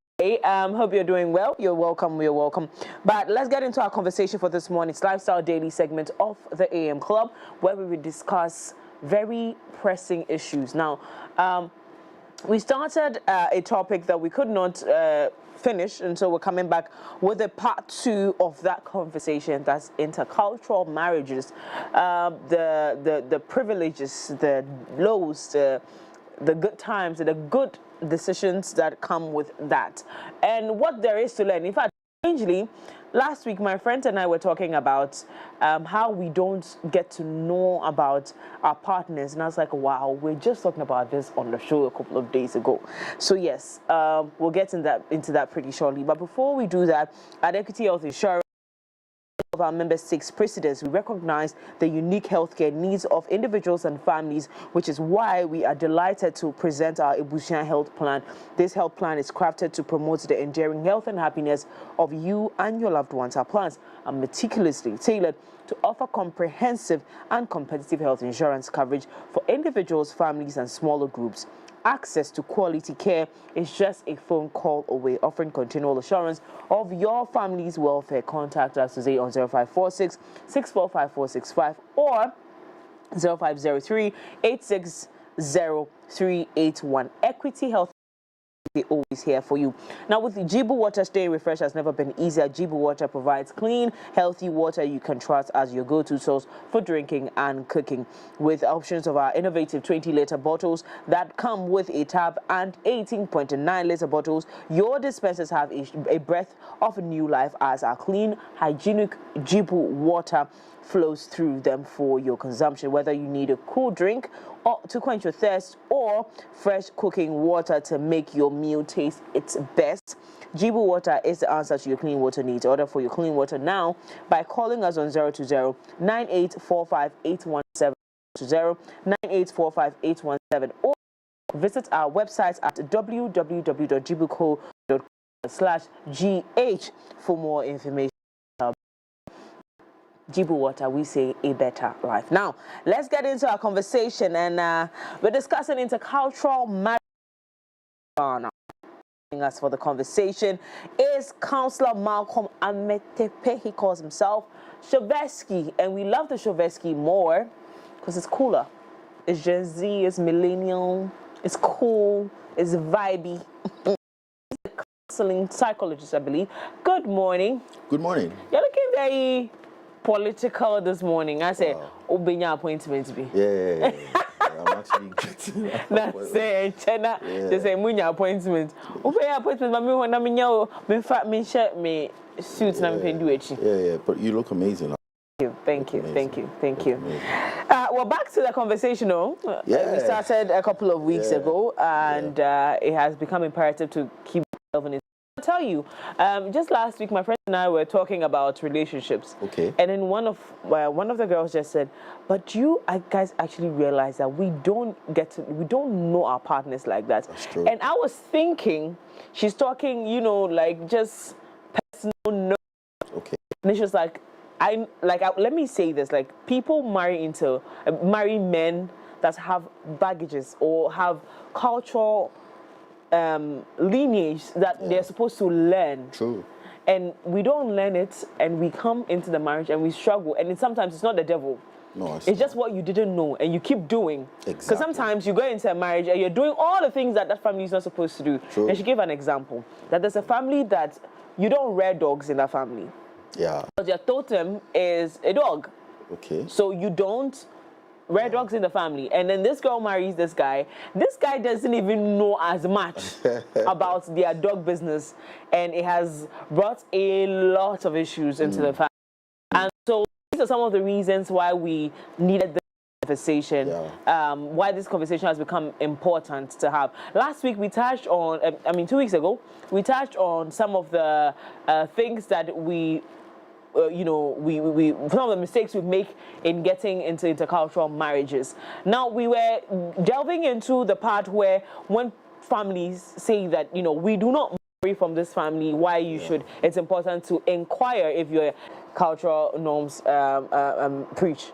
hope you're doing well. You're welcome. You're welcome. But let's get into our conversation for this morning's Lifestyle Daily segment of the AM Club, where we will discuss very pressing issues. Now, we started a topic that we could not finish, and so we're coming back with a part 2 of that conversation. That's intercultural marriages, the privileges, the lows, the good times, the good decisions that come with that, and what there is to learn. In fact, strangely, last week my friend and I were talking about how we don't get to know about our partners, and I was like, wow, we're just talking about this on the show a couple of days ago. So yes, we'll get into that pretty shortly. But before we do that, at Equity Health Insurance, of our member states precedents, we recognize the unique healthcare needs of individuals and families, which is why we are delighted to present our Ebusian Health Plan. This health plan is crafted to promote the enduring health and happiness of you and your loved ones. Our plans are meticulously tailored to offer comprehensive and competitive health insurance coverage for individuals, families, and smaller groups. Access to quality care is just a phone call away, offering continual assurance of your family's welfare. Contact us today on 0546 645465 or 0503 860 381. Equity Health, they're always here for you. Now, with the Jibu Water, staying refreshed has never been easier. Jibu Water provides clean, healthy water you can trust as your go-to source for drinking and cooking. With options of our innovative 20-liter bottles that come with a tab and 18.9-liter bottles, your dispensers have a breath of new life as our clean, hygienic Jibu Water flows through them for your consumption. Whether you need a cool drink or to quench your thirst, or fresh cooking water to make your meal taste its best, Jibu Water is the answer to your clean water needs. Order for your clean water now by calling us on 020-9845-817, 020-9845-817, or visit our website at www.jibuco.com/gh for more information. Jibu Water, we say a better life. Now, let's get into our conversation, and we're discussing intercultural marriage. Joining us for the conversation is Councillor Malcolm Ametepe. He calls himself Shoveski, and we love the Shoveski more because it's cooler. It's Gen Z, it's millennial, it's cool, it's vibey. He's a counseling psychologist, I believe. Good morning. Good morning. You're looking very political this morning. I said, Obenya appointment be. Yeah. I'm actually getting that's it. Chena, they say Munya appointment. Obenya appointment, but me when I'm in your me shirt me suits na me do it. Yeah, but you look amazing. Thank you. Well, back to the conversation. We started a couple of weeks ago, and it has become imperative to keep delving into. I'll tell you, just last week, my friend and I were talking about relationships. Okay. And then one of the girls just said, "But you guys actually realize that we don't know our partners like that." That's true. And I was thinking, she's talking, like just personal. Okay. And she was like, let me say this, like people marry men that have baggages or have cultural lineage that they're supposed to learn. True. And we don't learn it, and we come into the marriage and we struggle. And sometimes it's not the devil. No, it's just what you didn't know, and you keep doing. Exactly. Because sometimes you go into a marriage and you're doing all the things that family is not supposed to do. True. And she gave an example that there's a family that you don't rear dogs in that family. Yeah. Because your totem is a dog. Okay. So you don't rear dogs in the family. And then this girl marries this guy. This guy doesn't even know as much about their dog business. And it has brought a lot of issues into the family. And so these are some of the reasons why we needed this conversation, why this conversation has become important to have. Last week we touched on, 2 weeks ago, we touched on some of the things that we some of the mistakes we make in getting into intercultural marriages. Now, we were delving into the part where when families say that, we do not marry from this family, why you should, it's important to inquire if your cultural norms preach.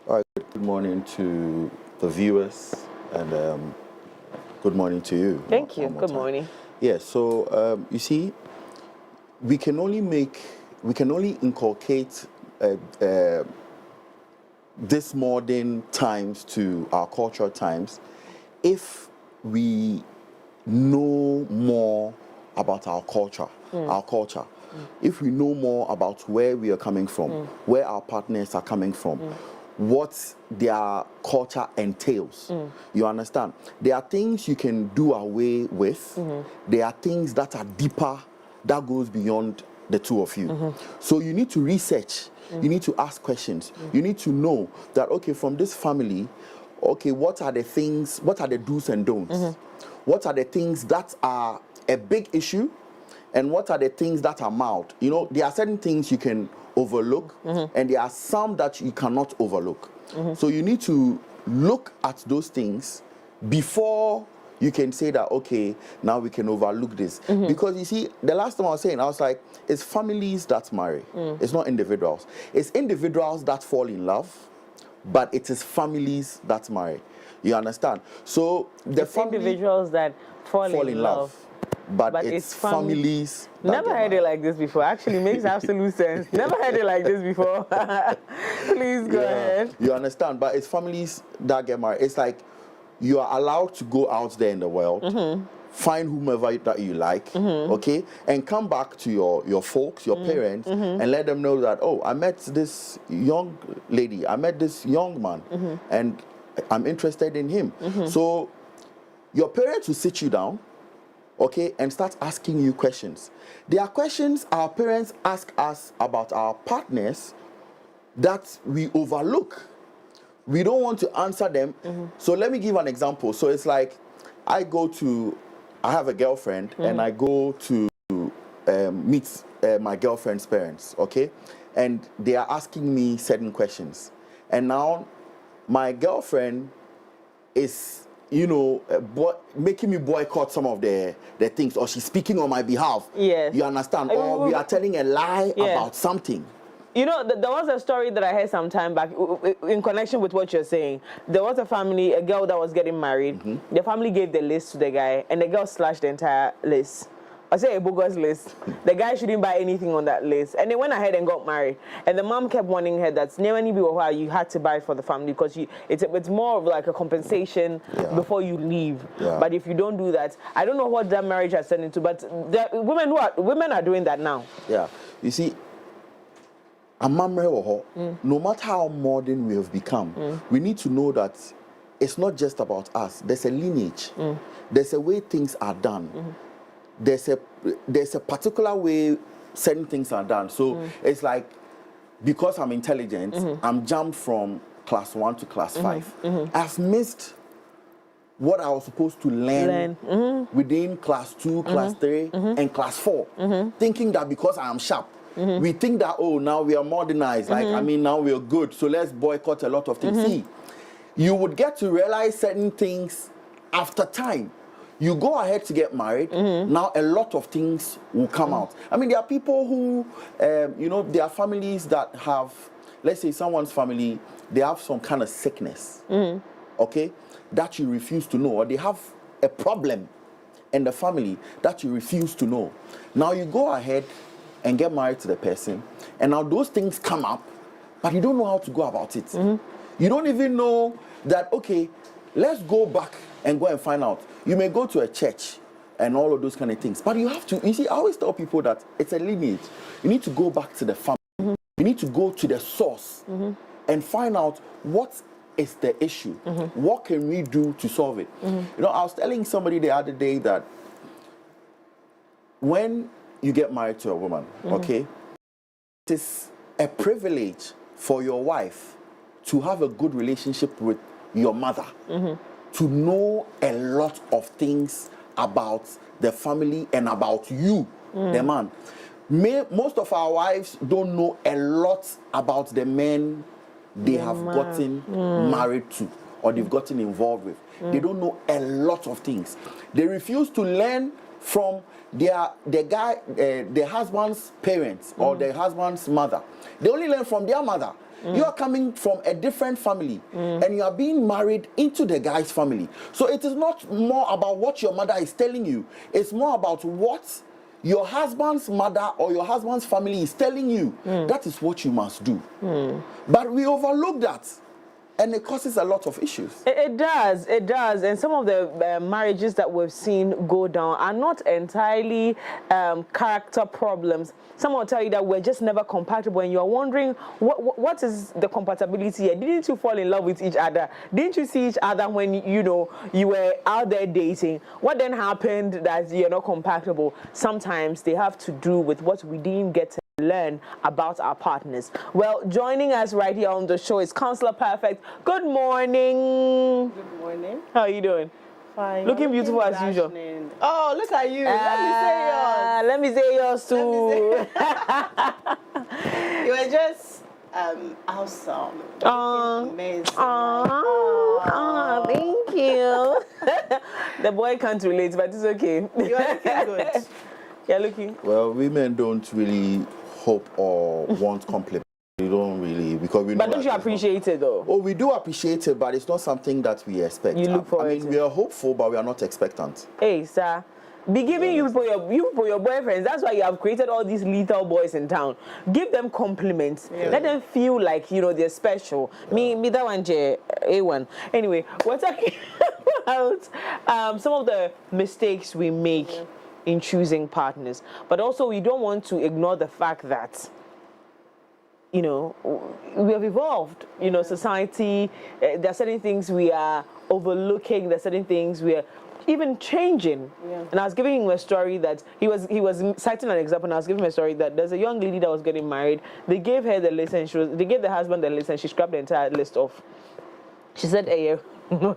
All right, good morning to the viewers, and good morning to you. Thank you. Good morning. Yeah, so you see, we can only inculcate this modern times to our cultural times if we know more about our culture, if we know more about where we are coming from, where our partners are coming from, what their culture entails. You understand? There are things you can do away with. There are things that are deeper, that goes beyond the two of you. So you need to research. You need to ask questions. You need to know that, okay, from this family, okay, what are the things, what are the do's and don'ts? What are the things that are a big issue, and what are the things that are mild? There are certain things you can overlook, and there are some that you cannot overlook. So you need to look at those things before you can say that, okay, now we can overlook this. Because you see, the last time I was like, it's families that marry. It's not individuals. It's individuals that fall in love, but it is families that marry. You understand? So the individuals that fall in love. But it's families. Never heard it like this before. Actually, makes absolute sense. Never heard it like this before. Please go ahead. You understand? But it's families that get married. It's like you are allowed to go out there in the world, find whomever that you like, okay, and come back to your folks, your parents, and let them know that, oh, I met this young lady, I met this young man, and I'm interested in him. So your parents will sit you down, okay, and start asking you questions. There are questions our parents ask us about our partners that we overlook. We don't want to answer them. So let me give an example. So it's like, I have a girlfriend, and I go to meet my girlfriend's parents, okay? And they are asking me certain questions. And now my girlfriend is, making me boycott some of the things, or she's speaking on my behalf. Yes. You understand? Or we are telling a lie about something. There was a story that I heard some time back in connection with what you're saying. There was a girl that was getting married. The family gave the list to the guy, and the girl slashed the entire list. I say a bogus list. The guy shouldn't buy anything on that list. And they went ahead and got married. And the mom kept warning her that you had to buy for the family, because it's more of like a compensation before you leave. But if you don't do that, I don't know what that marriage has turned into, but women are doing that now. Yeah. You see, no matter how modern we have become, we need to know that it's not just about us. There's a lineage. There's a way things are done. There's a particular way certain things are done. So it's like, because I'm intelligent, I'm jumped from class 1 to class 5. I've missed what I was supposed to learn within class 2, class 3, and class 4. Thinking that because I am sharp, we think that, oh, now we are modernized. Now we are good. So let's boycott a lot of things. See, you would get to realize certain things after time. You go ahead to get married, now a lot of things will come out. There are people who, there are families that have, let's say someone's family, they have some kind of sickness, okay, that you refuse to know, or they have a problem in the family that you refuse to know. Now you go ahead and get married to the person, and now those things come up, but you don't know how to go about it. You don't even know that, okay, let's go back and go and find out. You may go to a church and all of those kind of things, but you have to, you see, I always tell people that it's a lineage. You need to go back to the family. You need to go to the source and find out what is the issue. What can we do to solve it? I was telling somebody the other day that when you get married to a woman, okay, it is a privilege for your wife to have a good relationship with your mother, to know a lot of things about the family and about you, the man. Most of our wives don't know a lot about the men they have gotten married to or they've gotten involved with. They don't know a lot of things. They refuse to learn from the husband's parents or the husband's mother. They only learn from their mother. You are coming from a different family and you are being married into the guy's family. So it is not more about what your mother is telling you. It's more about what your husband's mother or your husband's family is telling you. That is what you must do. But we overlook that. And it causes a lot of issues. It does. And some of the marriages that we've seen go down are not entirely character problems. Some will tell you that we're just never compatible, and you're wondering, what is the compatibility here? Didn't you fall in love with each other? Didn't you see each other when, you were out there dating? What then happened that you're not compatible? Sometimes they have to do with what we didn't get to learn about our partners. Well, joining us right here on the show is Counselor Perfect. Good morning. Good morning. How are you doing? Fine. Looking beautiful as usual. Oh, look at you. Let me say yours. Let me say yours too. You were just awesome. Amazing. Thank you. The boy can't relate, but it's okay. You are looking good. You're looking. Well, women don't really hope or want compliments. We don't really, because we know. But don't you appreciate it though? Oh, we do appreciate it, but it's not something that we expect. You look for it. We are hopeful, but we are not expectant. Hey, sir. Be giving you for your boyfriends. That's why you have created all these lethal boys in town. Give them compliments. Yeah. Let them feel like they're special. Yeah. Me that one, A1. Anyway, we're talking about some of the mistakes we make in choosing partners, but also we don't want to ignore the fact that we have evolved. Society. There are certain things we are overlooking. There are certain things we are even changing. And I was giving him a story that he was citing an example, and I was giving him a story that there's a young lady that was getting married. They gave her the list, and they gave the husband the list, and she scrapped the entire list off. She said, "Hey, because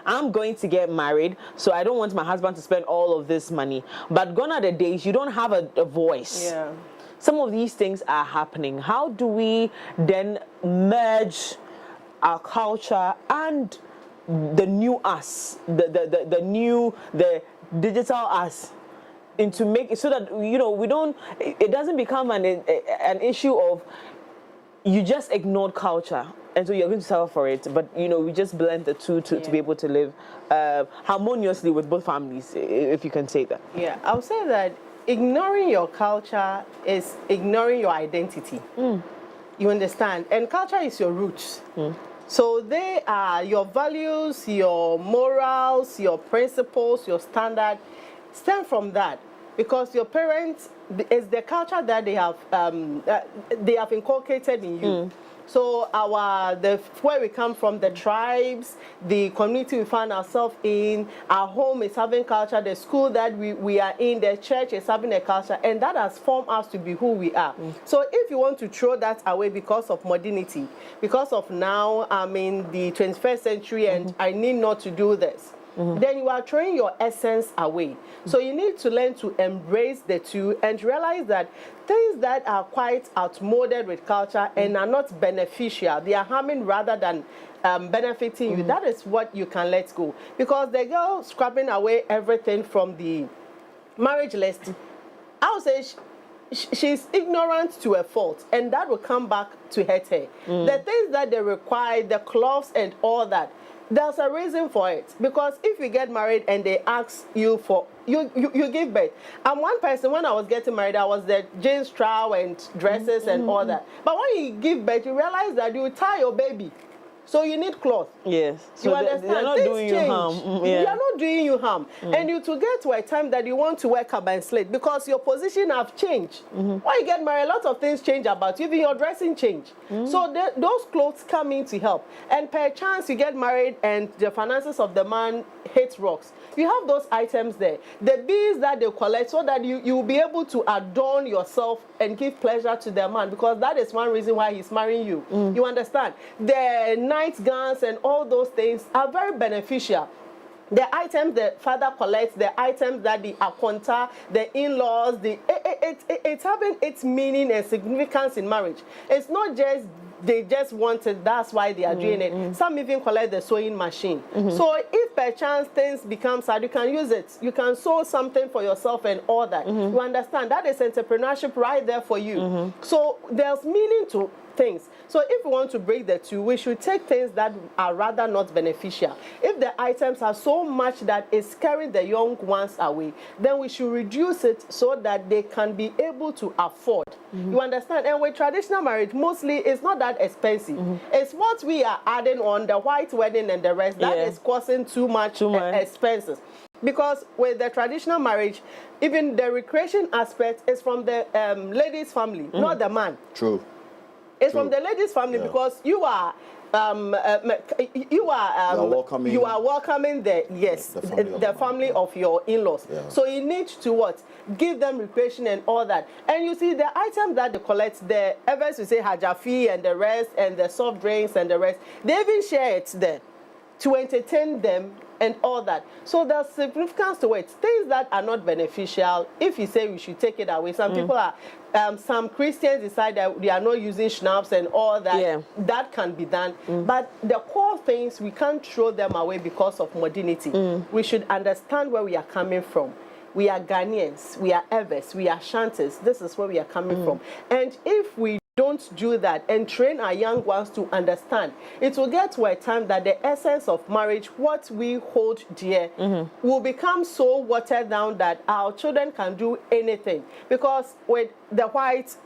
I'm going to get married, so I don't want my husband to spend all of this money. But gone are the days you don't have a voice." Yeah. Some of these things are happening. How do we then merge our culture and the new us, the digital us, into make it so that we don't, it doesn't become an issue of you just ignored culture and so you're going to suffer for it, but we just blend the two to be able to live harmoniously with both families, if you can say that. Yeah, I would say that ignoring your culture is ignoring your identity. You understand? And culture is your roots. So they are your values, your morals, your principles, your standard stem from that, because your parents is the culture that they have inculcated in you. So where we come from, the tribes, the community we find ourselves in, our home is having culture, the school that we are in, the church is having a culture, and that has formed us to be who we are. So if you want to throw that away because of modernity, because of now I'm in the 21st century and I need not to do this, then you are throwing your essence away. So you need to learn to embrace the two and realize that things that are quite outmoded with culture and are not beneficial, they are harming rather than benefiting you. That is what you can let go. Because the girl scrapping away everything from the marriage list, I would say she's ignorant to a fault, and that will come back to hurt her. The things that they require, the clothes and all that, there's a reason for it. Because if you get married and they ask you for, you give birth. And one person, when I was getting married, I was the jeans, trowel and dresses and all that. But when you give birth, you realize that you tie your baby. So you need cloth. Yes. So you understand? They're not doing you harm. They are not doing you harm. And you to get to a time that you want to wear cap and slate because your position have changed. When you get married, a lot of things change about you. Even your dressing change. So those clothes come in to help. And per chance you get married and the finances of the man hits rocks. You have those items there. The beads that they collect so that you will be able to adorn yourself and give pleasure to the man, because that is one reason why he's marrying you. You understand? The night gowns and all those things are very beneficial. The items the father collects, the items that the akwanta, the in-laws, it's having its meaning and significance in marriage. It's not just they just want it, that's why they are doing it. Some even collect the sewing machine. So if perchance things become sad, you can use it. You can sew something for yourself and all that. You understand? That is entrepreneurship right there for you. So there's meaning to things. So if we want to break the two, we should take things that are rather not beneficial. If the items are so much that it's carrying the young ones away, then we should reduce it so that they can be able to afford. You understand? And with traditional marriage, mostly it's not that expensive. It's what we are adding on, the white wedding and the rest, that is causing too much expenses. Because with the traditional marriage, even the recreation aspect is from the lady's family, not the man. True. It's from the lady's family because you are welcoming the family of your in-laws. So you need to what? Give them recreation and all that. And you see the items that they collect, the Evans we say hajafi and the rest and the soft drinks and the rest, they even share it there to entertain them and all that. So there's significance to it. Things that are not beneficial, if you say we should take it away, some people are, some Christians decide that they are not using schnapps and all that. That can be done. But the core things, we can't throw them away because of modernity. We should understand where we are coming from. We are Ghanaians, we are Evers, we are Shantis. This is where we are coming from. And if we don't do that and train our young ones to understand, it will get to a time that the essence of marriage, what we hold dear, will become so watered down that our children can do anything. Because with the white,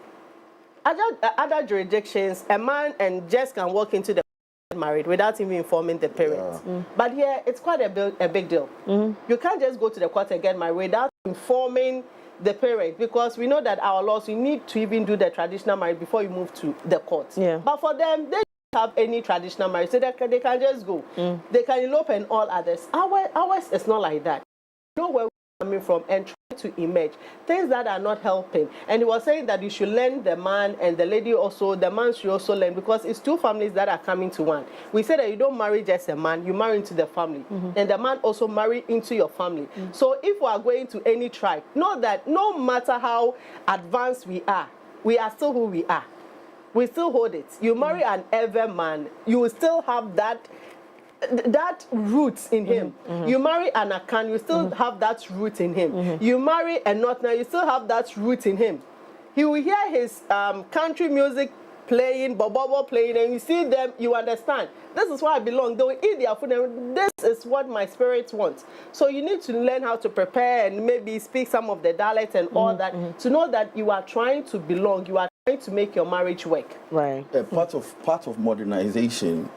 other jurisdictions, a man and just can walk into the married without even informing the parents. But here, it's quite a big deal. You can't just go to the court and get married without informing the parents, because we know that our laws, you need to even do the traditional marriage before you move to the court. But for them, they don't have any traditional marriage, so they can just go. They can elope and all others. Ours is not like that. You know where we're coming from and try to emerge things that are not helping. And he was saying that you should learn, the man and the lady also, the man should also learn, because it's two families that are coming to one. We say that you don't marry just a man, you marry into the family, and the man also marry into your family. So if we are going to any tribe, know that no matter how advanced we are still who we are. We still hold it. You marry an Ever man, you will still have that roots in him. You marry an Akan, you still have that root in him. You marry a Northerner, you still have that root in him. He will hear his country music playing, bobo playing, and you see them, you understand. This is where I belong. They will eat their food, and this is what my spirit wants. So you need to learn how to prepare and maybe speak some of the dialects and all that to know that you are trying to belong. You are trying to make your marriage work. Right. Part of modernization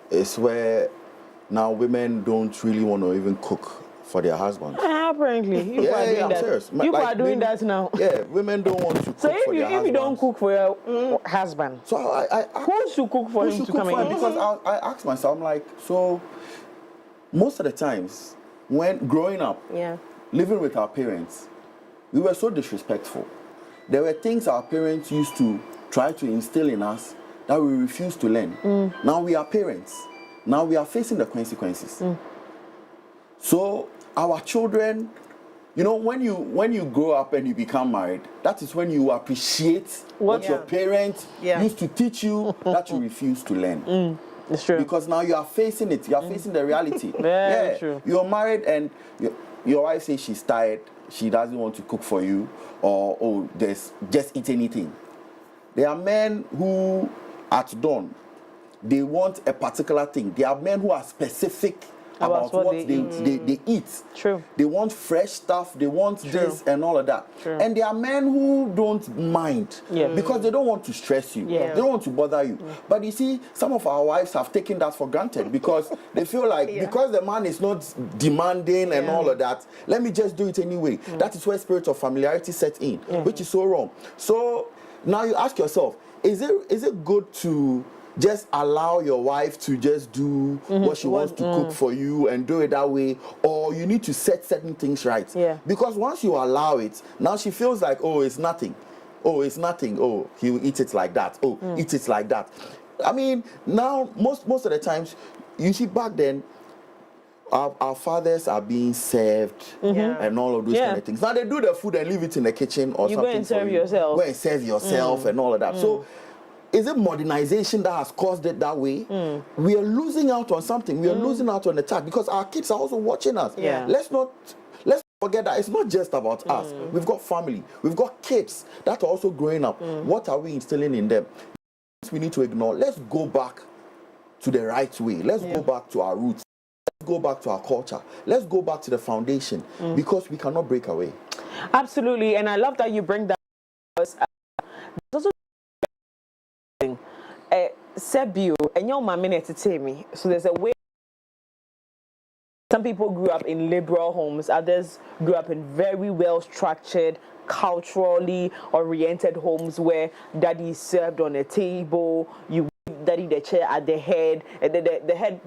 is where now women don't really want to even cook for their husbands. Apparently, you are doing that. Serious. You are doing that now. Yeah, women don't want to cook for their husbands. So if you don't cook for your husband, so who should cook for him to come in? Because I asked myself, I'm like, so most of the times when growing up, living with our parents, we were so disrespectful. There were things our parents used to try to instill in us that we refused to learn. Now we are parents. Now we are facing the consequences. So our children, you know, when you grow up and you become married, that is when you appreciate what your parents used to teach you that you refuse to learn. It's true. Because now you are facing it. You are facing the reality. True. You're married and your wife says she's tired. She doesn't want to cook for you, or there's just eat anything. There are men who at dawn, they want a particular thing. There are men who are specific about what they eat. True. They want fresh stuff. They want this and all of that. True. And there are men who don't mind because they don't want to stress you. They don't want to bother you. But you see, some of our wives have taken that for granted because they feel like because the man is not demanding and all of that, let me just do it anyway. That is where spirit of familiarity sets in, which is so wrong. So now you ask yourself, is it good to just allow your wife to just do what she wants to cook for you and do it that way, or you need to set certain things right? Because once you allow it, now she feels like, oh, it's nothing. Oh, it's nothing. Oh, he'll eat it like that. Oh, eat it like that. I mean, now most of the times, you see back then, Our fathers are being served and all of those kind of things. Now they do the food and leave it in the kitchen or something. Go and serve yourself. Go and serve yourself and all of that. So is it modernization that has caused it that way? We are losing out on something. We are losing out on the chat because our kids are also watching us. Let's forget that it's not just about us. We've got family. We've got kids that are also growing up. What are we instilling in them? We need to ignore. Let's go back to the right way. Let's go back to our roots. Let's go back to our culture. Let's go back to the foundation because we cannot break away. Absolutely, and I love that you bring that. There's also Sebio and your mama entertain me. So there's a way. Some people grew up in liberal homes. Others grew up in very well structured, culturally oriented homes where daddy served on a table. You daddy the chair at the head, the head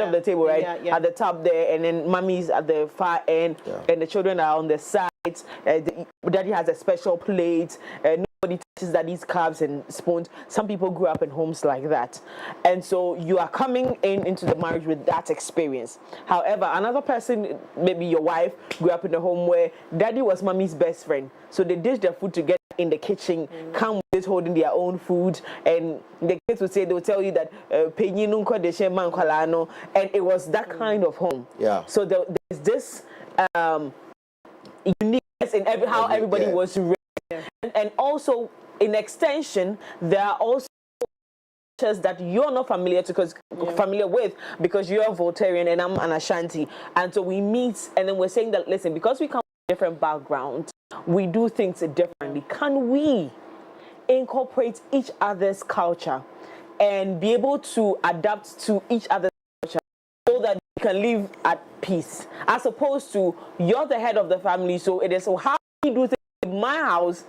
of the table, right? At the top there, and then mommy's at the far end, and the children are on the sides. Daddy has a special plate. Nobody touches daddy's cups and spoons. Some people grew up in homes like that, and so you are coming into the marriage with that experience. However, another person, maybe your wife, grew up in a home where daddy was mommy's best friend, so they dish their food together in the kitchen, come with it holding their own food, and the kids would say, they would tell you that and it was that kind of home. So there's this uniqueness in how everybody was raised. And also, in extension, there are also cultures that you're not familiar with because you're a Voltarian and I'm an Ashanti. And so we meet and then we're saying that, listen, because we come from different backgrounds, we do things differently. Can we incorporate each other's culture and be able to adapt to each other's culture so that we can live at peace? As opposed to, you're the head of the family, so it is, so how we do things in my house,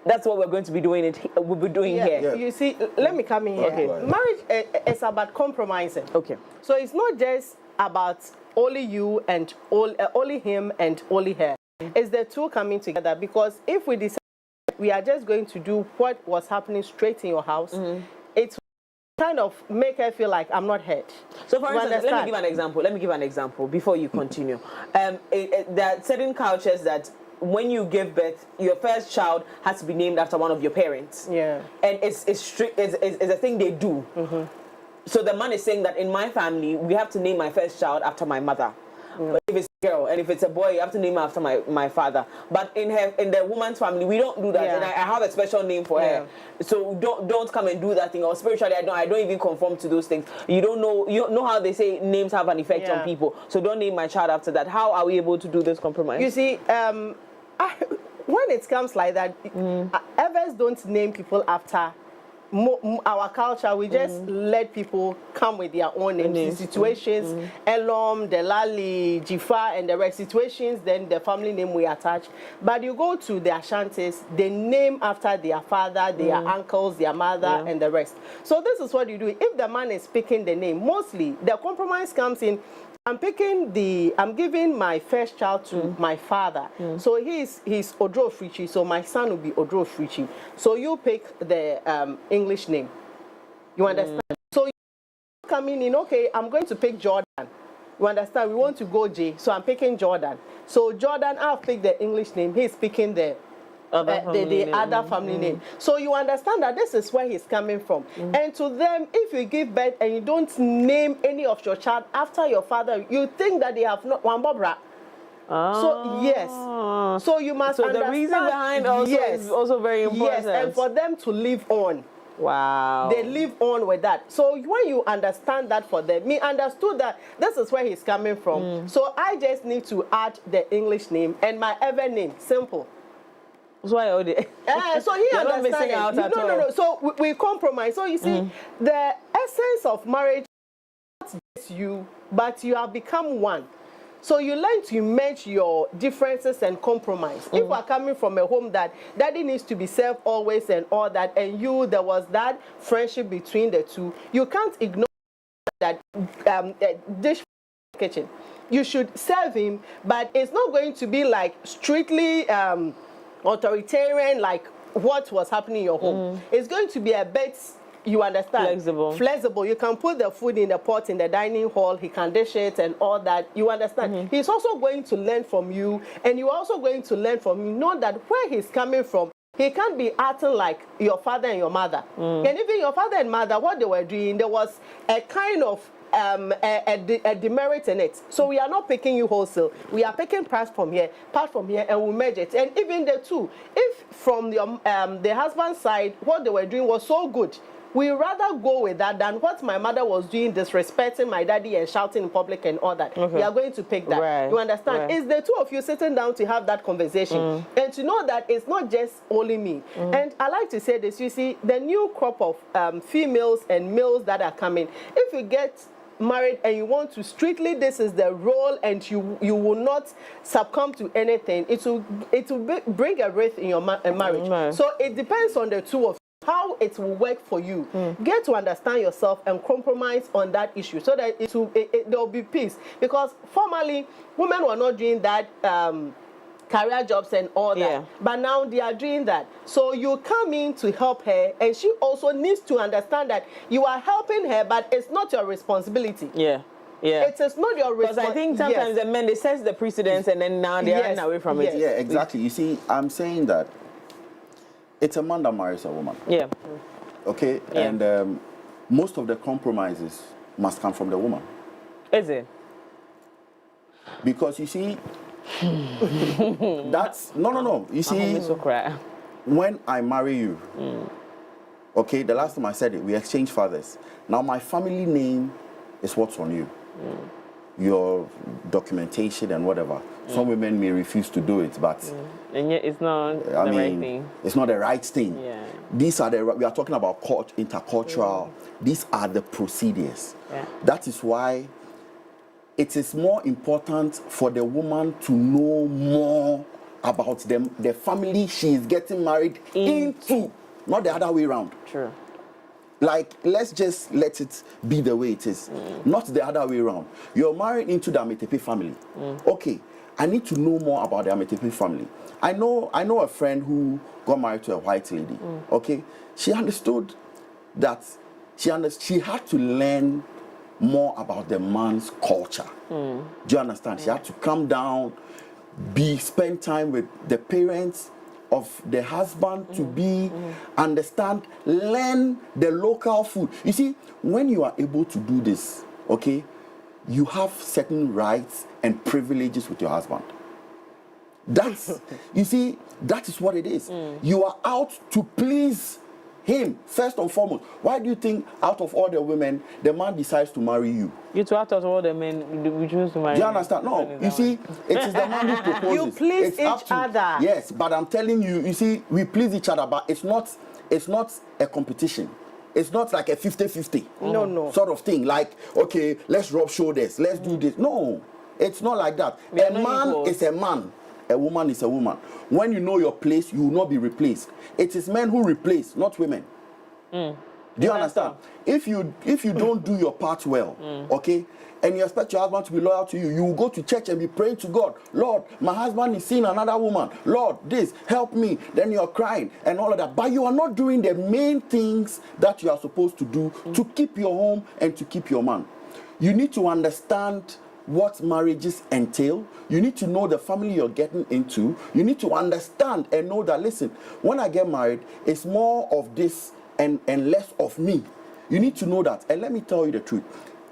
that's what we're going to be doing we'll be doing here. You see, let me come in here. Okay. Marriage is about compromising. Okay. So it's not just about only you and only him and only her. It's the two coming together, because if we decide we are just going to do what was happening straight in your house, it's kind of make her feel like I'm not heard. So for instance, let me give an example before you continue. There are certain cultures that when you give birth, your first child has to be named after one of your parents. And it's strict. It's a thing they do. So the man is saying that in my family, we have to name my first child after my mother. But if it's a girl and if it's a boy, you have to name her after my father. But in the woman's family, we don't do that. And I have a special name for her. So don't come and do that thing. Or spiritually, I don't even conform to those things. You know how they say names have an effect on people. So don't name my child after that. How are we able to do this compromise? You see, when it comes like that, others don't name people after our culture. We just let people come with their own names. The situations, Elom, Delali, Jifa, and the rest situations, then the family name we attach. But you go to the Ashantis, they name after their father, their uncles, their mother, and the rest. So this is what you do. If the man is picking the name, mostly the compromise comes in. I'm giving my first child to my father. So he's Oduro Frichi, so my son will be Oduro Frichi. So you pick the English name. You understand? So you coming in, okay, I'm going to pick Jordan. You understand? We want to go J, so I'm picking Jordan. So Jordan, I'll pick the English name. He's picking the other family name. So you understand that this is where he's coming from. And to them, if you give birth and you don't name any of your child after your father, you think that they have not one Bobra. So yes, so you must understand. The reason behind also is also very important. Yes, and for them to live on. Wow. They live on with that. So when you understand that for them, me understood that this is where he's coming from. So I just need to add the English name and my other name, simple. So he understands. No. So we compromise. So you see, the essence of marriage is not just you, but you have become one. So you learn to merge your differences and compromise. If we're coming from a home that daddy needs to be served always and all that, and there was that friendship between the two, you can't ignore that dish kitchen. You should serve him, but it's not going to be like strictly authoritarian like what was happening in your home. It's going to be a bit you understand? Flexible. You can put the food in the pot in the dining hall. He can dish it and all that. You understand? He's also going to learn from you, and you're also going to learn from him. Know that where he's coming from, he can't be acting like your father and your mother. And even your father and mother, what they were doing, there was a kind of a demerit in it. So we are not picking you wholesale. We are picking part from here, and we merge it. And even the two, if from the husband's side, what they were doing was so good, we rather go with that than what my mother was doing, disrespecting my daddy and shouting in public and all that. We are going to pick that. Right. You understand? It's the two of you sitting down to have that conversation and to know that it's not just only me. And I like to say this, you see, the new crop of females and males that are coming, if you get married and you want to strictly this is the role and you will not succumb to anything, it will bring a rift in your marriage. So it depends on the two of you how it will work for you. Get to understand yourself and compromise on that issue so that there will be peace, because formerly women were not doing that career jobs and all that, but now they are doing that. So you come in to help her, and she also needs to understand that you are helping her, but it's not your responsibility. Yeah. It is not your responsibility. Because I think sometimes the men, they set the precedence and then now they are running away from it. Yeah, exactly. You see, I'm saying that it's a man that marries a woman. Yeah. Okay? Yeah. And most of the compromises must come from the woman. Is it? Because you see, that's no. You see, when I marry you, okay, the last time I said it, we exchanged fathers. Now my family name is what's on you. Your documentation and whatever. Some women may refuse to do it, but and yet it's not the right thing. It's not the right thing. Yeah. These are we are talking about intercultural. These are the procedures. That is why it is more important for the woman to know more about the family she is getting married into, not the other way around. True. Like, let's just let it be the way it is, not the other way around. You're married into the Ametepe family. Okay, I need to know more about the Ametepe family. I know a friend who got married to a white lady. Okay, she understood that she had to learn more about the man's culture. Do you understand? She had to come down, spend time with the parents of the husband to understand, learn the local food. You see, when you are able to do this, okay, you have certain rights and privileges with your husband. That's, you see, that is what it is. You are out to please him, first and foremost. Why do you think out of all the women, the man decides to marry you? You two out of all the men, we choose to marry. Do you understand? No, you see, it is the man who proposes. You please each other. Yes, but I'm telling you, you see, we please each other, but it's not a competition. It's not like a 50-50 no sort of thing. Like, okay, let's rub shoulders, let's do this. No, it's not like that. A man is a man. A woman is a woman. When you know your place, you will not be replaced. It is men who replace, not women. Do you understand? If you don't do your part well, okay, and you expect your husband to be loyal to you, you will go to church and be praying to God. Lord, my husband is seeing another woman. Lord, this, help me. Then you're crying and all of that. But you are not doing the main things that you are supposed to do to keep your home and to keep your man. You need to understand what marriages entail. You need to know the family you're getting into. You need to understand and know that, listen, when I get married, it's more of this and less of me. You need to know that. And let me tell you the truth.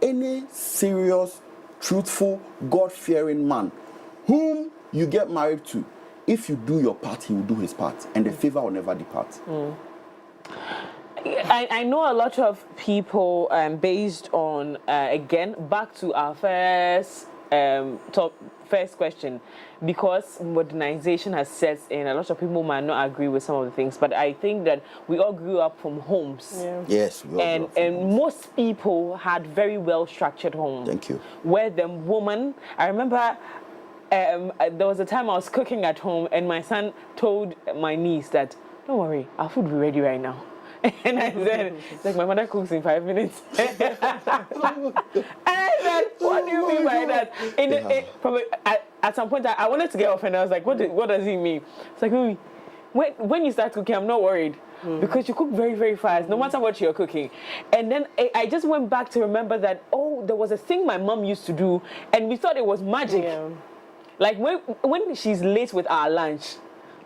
Any serious, truthful, God-fearing man whom you get married to, if you do your part, he will do his part. And the favor will never depart. I know a lot of people, based on, again, back to our first question, because modernization has set in, a lot of people might not agree with some of the things, but I think that we all grew up from homes. Yes, we all grew up from homes. Most people had very well-structured homes. Thank you. Where the woman, I remember there was a time I was cooking at home and my son told my niece that, don't worry, our food will be ready right now. And I said, like, my mother cooks in 5 minutes. And I said, what do you mean by that? At some point, I wanted to get offended. I was like, what does he mean? It's like, when you start cooking, I'm not worried. Because you cook very, very fast, no matter what you're cooking. And then I just went back to remember that, oh, there was a thing my mom used to do, and we thought it was magic. Yeah. Like when she's late with our lunch,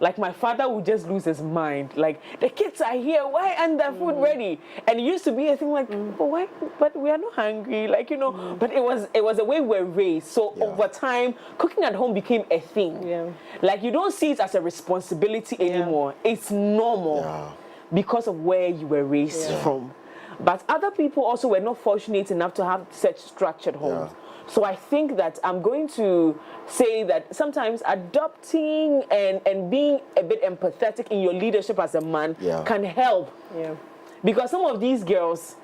like my father would just lose his mind. Like, the kids are here, why aren't their food ready? And it used to be a thing like, but why? But we are not hungry, like, you know. But it was the way we were raised. So over time, cooking at home became a thing. Yeah. Like, you don't see it as a responsibility anymore. It's normal because of where you were raised from. But other people also were not fortunate enough to have such structured homes. So I think that I'm going to say that sometimes adopting and being a bit empathetic in your leadership as a man can help. Yeah. Because some of these girls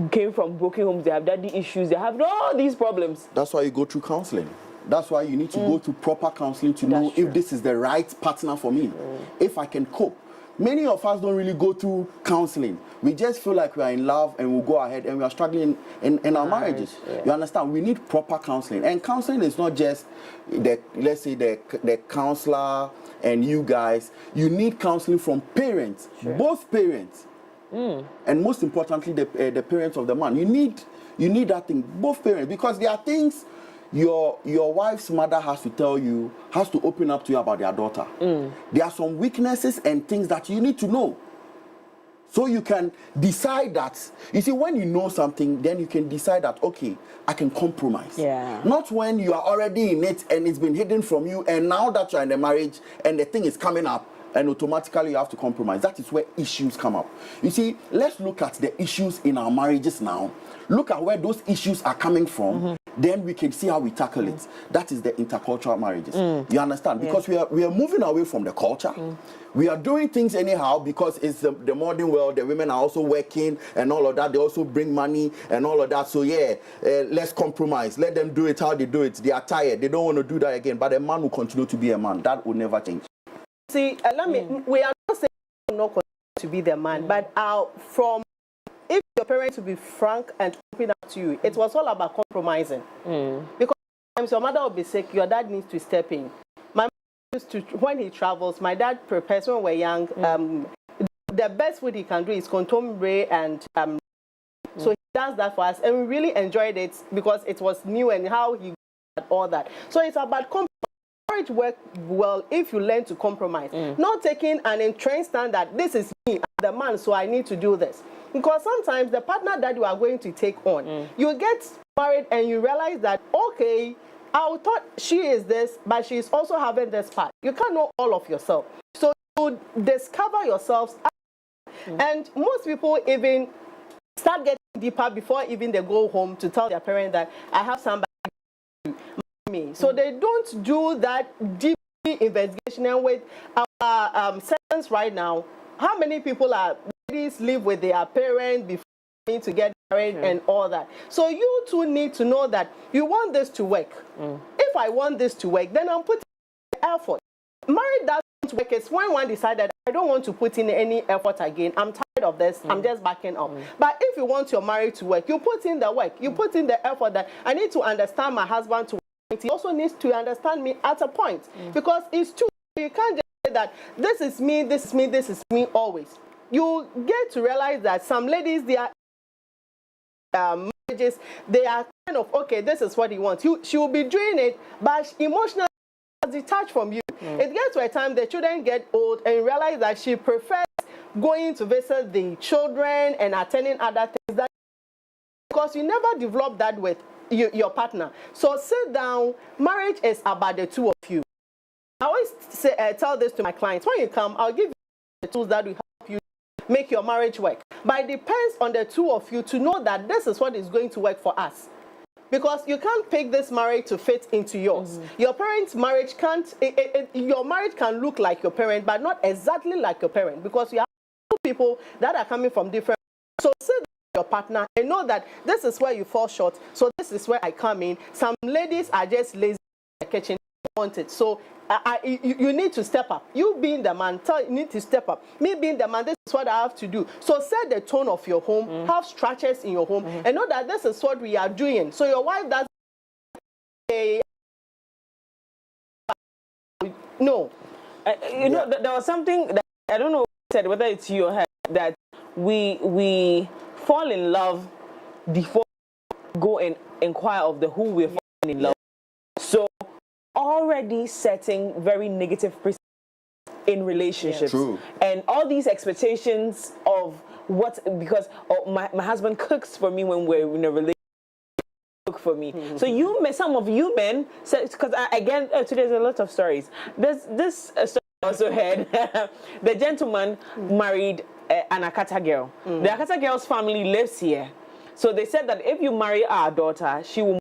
came from broken homes, they have daddy issues, they have all these problems. That's why you go through counseling. That's why you need to go to proper counseling to know if this is the right partner for me, if I can cope. Many of us don't really go through counseling. We just feel like we are in love and we'll go ahead and we are struggling in our marriages. You understand? We need proper counseling. And counseling is not just let's say the counselor and you guys. You need counseling from parents, both parents. And most importantly, the parents of the man. You need that thing, both parents, because there are things your wife's mother has to tell you, has to open up to you about their daughter. There are some weaknesses and things that you need to know. So you can decide that, you see, when you know something, then you can decide that, okay, I can compromise. Yeah. Not when you are already in it and it's been hidden from you, and now that you're in the marriage and the thing is coming up, and automatically you have to compromise. That is where issues come up. You see, let's look at the issues in our marriages now. Look at where those issues are coming from. Then we can see how we tackle it. That is the intercultural marriages. You understand? Because we are moving away from the culture. We are doing things anyhow because it's the modern world. The women are also working and all of that. They also bring money and all of that. So let's compromise. Let them do it how they do it. They are tired. They don't want to do that again. But a man will continue to be a man. That will never change. See, we are not saying not to be the man, but if your parents to be frank and open up to you, it was all about compromising. Because sometimes your mother will be sick, your dad needs to step in. My mom used to, when he travels, my dad prepares when we're young. The best food he can do is contombre and so he does that for us, and we really enjoyed it because it was new and how he did all that. So it's about compromise. Marriage works well if you learn to compromise, not taking an entrenched stand that this is me, I'm the man, so I need to do this. Because sometimes the partner that you are going to take on, you get married and you realize that, okay, I thought she is this, but she is also having this part. You can't know all of yourself. So you discover yourselves. And most people even start getting deeper before even they go home to tell their parents that I have somebody to me. So they don't do that deep investigation. And with our sentence right now, how many people are ladies live with their parents before going to get married and all that? So you two need to know that you want this to work. If I want this to work, then I'm putting effort. Marriage doesn't work. It's when one decided I don't want to put in any effort again. I'm tired of this. I'm just backing up. But if you want your marriage to work, you put in the work. You put in the effort that I need to understand my husband to work. He also needs to understand me at a point because it's true. You can't just say that this is me, this is me, this is me always. You get to realize that some ladies, their marriages, they are kind of, okay, this is what he wants. She will be doing it, but emotionally detached from you. It gets to a time the children get old and realize that she prefers going to visit the children and attending other things because you never develop that with your partner. So sit down. Marriage is about the two of you. I always tell this to my clients. When you come, I'll give you the tools that will help you make your marriage work. But it depends on the two of you to know that this is what is going to work for us. Because you can't pick this marriage to fit into yours. Your parents' marriage can't, your marriage can look like your parent, but not exactly like your parent. Because you have two people that are coming from different. So sit down with your partner and know that this is where you fall short. So this is where I come in. Some ladies are just lazy in the kitchen. Want it. So you need to step up. You being the man, you need to step up. Me being the man, this is what I have to do. So set the tone of your home, have structures in your home, and know that this is what we are doing. So your wife doesn't say, no. You know, there was something that I don't know whether it's you or her, that we fall in love before we go and inquire of the who we're falling in love. So already setting very negative precedents in relationships. True. And all these expectations of what, because my husband cooks for me when we're in a relationship. For me. So some of you men said, because again today's a lot of stories. This story I also heard. The gentleman married an Akata girl. The Akata girl's family lives here, so they said that if you marry our daughter, she will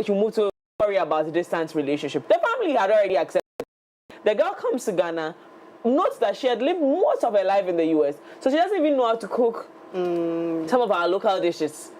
move to worry about the distance relationship. The family had already accepted. The girl comes to Ghana, notes that she had lived most of her life in the US, so she doesn't even know how to cook some of our local dishes.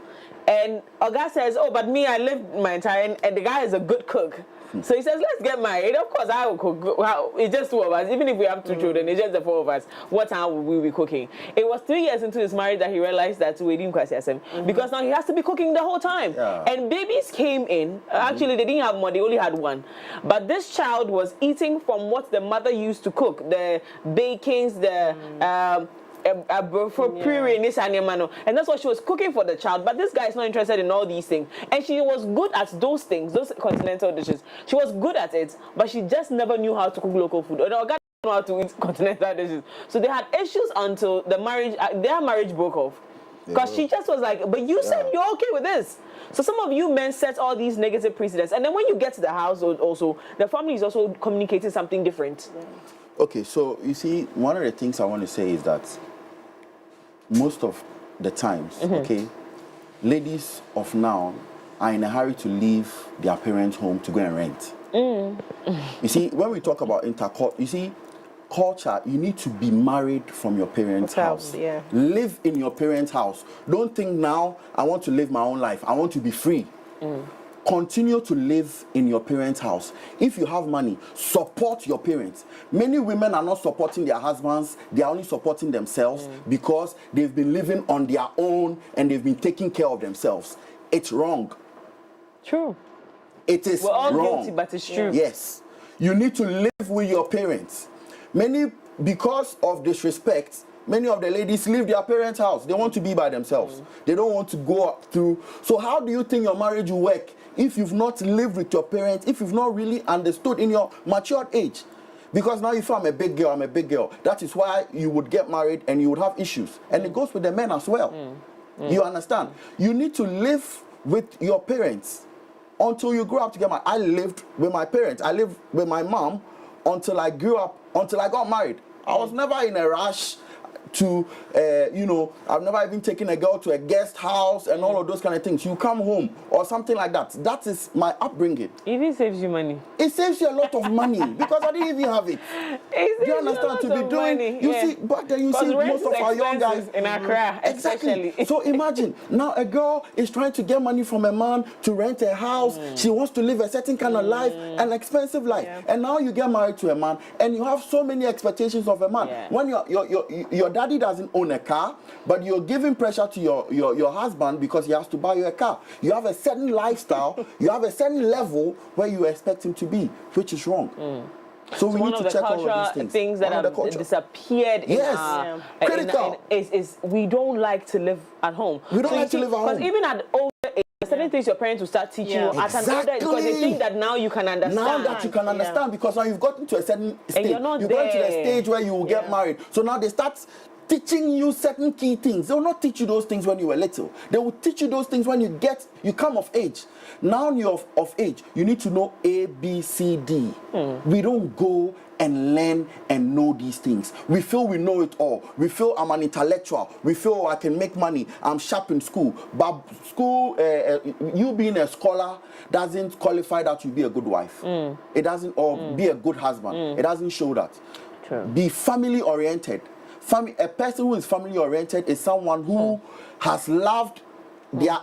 And Oga says, oh, but me, I lived my entire, and the guy is a good cook. So he says, let's get married. Of course, I will cook. Well, it's just 2 of us. Even if we have 2 children, it's just the 4 of us. What time will we be cooking? It was 3 years into his marriage that he realized that we didn't quite see because now he has to be cooking the whole time. Yeah. And babies came in. Actually, they didn't have more. They only had 1. But this child was eating from what the mother used to cook. The bakings, the... and that's what she was cooking for the child. But this guy is not interested in all these things, and she was good at those things, those continental dishes. She was good at it, but she just never knew how to cook local food. Or God didn't know how to eat continental dishes. So they had issues until the marriage. Their marriage broke off because she just was like, "But you said you're okay with this." So some of you men set all these negative precedents, and then when you get to the house, also the family is also communicating something different. Okay, so you see, one of the things I want to say is that most of the times, okay, ladies of now are in a hurry to leave their parents' home to go and rent. You see, when we talk about culture, you need to be married from your parents' house. Live in your parents' house. Don't think now, I want to live my own life. I want to be free. Continue to live in your parents' house. If you have money, support your parents. Many women are not supporting their husbands, they are only supporting themselves because they've been living on their own and they've been taking care of themselves. It's wrong. True. It is We're all wrong. guilty, but it's true. Yes. You need to live with your parents. Because of disrespect, many of the ladies leave their parents' house. They want to be by themselves. They don't want to go through. So how do you think your marriage will work if you've not lived with your parents, if you've not really understood in your matured age? Because now if I'm a big girl, I'm a big girl. That is why you would get married and you would have issues. And it goes with the men as well. You understand? You need to live with your parents until you grow up to get married. I lived with my parents. I lived with my mom until I grew up, until I got married. I was never in a rush to, I've never even taken a girl to a guest house and all of those kind of things. You come home or something like that. That is my upbringing. It even saves you money. It saves you a lot of money because I didn't even have it. Do you understand? To be doing, money. You see, but then you see most of our young guys in Accra, exactly. So imagine now a girl is trying to get money from a man to rent a house. She wants to live a certain kind of life, an expensive life, and now you get married to a man and you have so many expectations of a man. When your daddy doesn't own a car, but you're giving pressure to your husband because he has to buy you a car. You have a certain lifestyle, you have a certain level where you expect him to be, which is wrong. So we need to check all of these things that have disappeared in critical. Is we don't like to live at home. We don't like to live at home. Because even at older age, certain things your parents will start teaching you at an older age because they think that now you can understand. Now that you can understand because now you've gotten to a certain stage. You've gotten to the stage where you will get married. So now they start teaching you certain key things. They will not teach you those things when you were little. They will teach you those things when you come of age. Now you're of age, you need to know A, B, C, D. We don't go and learn and know these things. We feel we know it all. We feel I'm an intellectual. We feel I can make money. I'm sharp in school. But school, you being a scholar doesn't qualify that you be a good wife. It doesn't, or be a good husband. It doesn't show that. True. Be family oriented. A person who is family oriented is someone who has loved their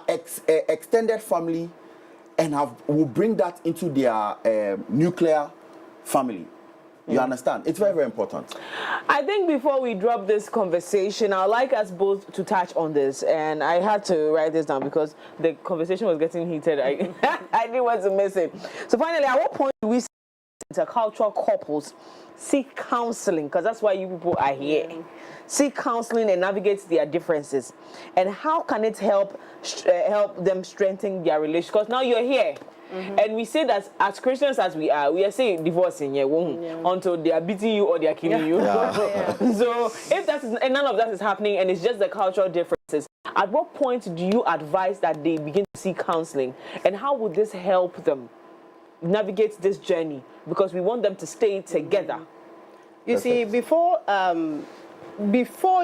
extended family and will bring that into their nuclear family. You understand? It's very, very important. I think before we drop this conversation, I'd like us both to touch on this. And I had to write this down because the conversation was getting heated. I didn't want to miss it. So finally, at what point do we intercultural couples seek counseling, because that's why you people are here. Seek counseling and navigate their differences, and how can it help them strengthen their relationship? Because now you're here. And we say that as Christians as we are saying divorcing until they are beating you or they are killing you. So if that is, and none of that is happening, and it's just the cultural differences, at what point do you advise that they begin to seek counseling, and how would this help them navigate this journey? Because we want them to stay together. You see, before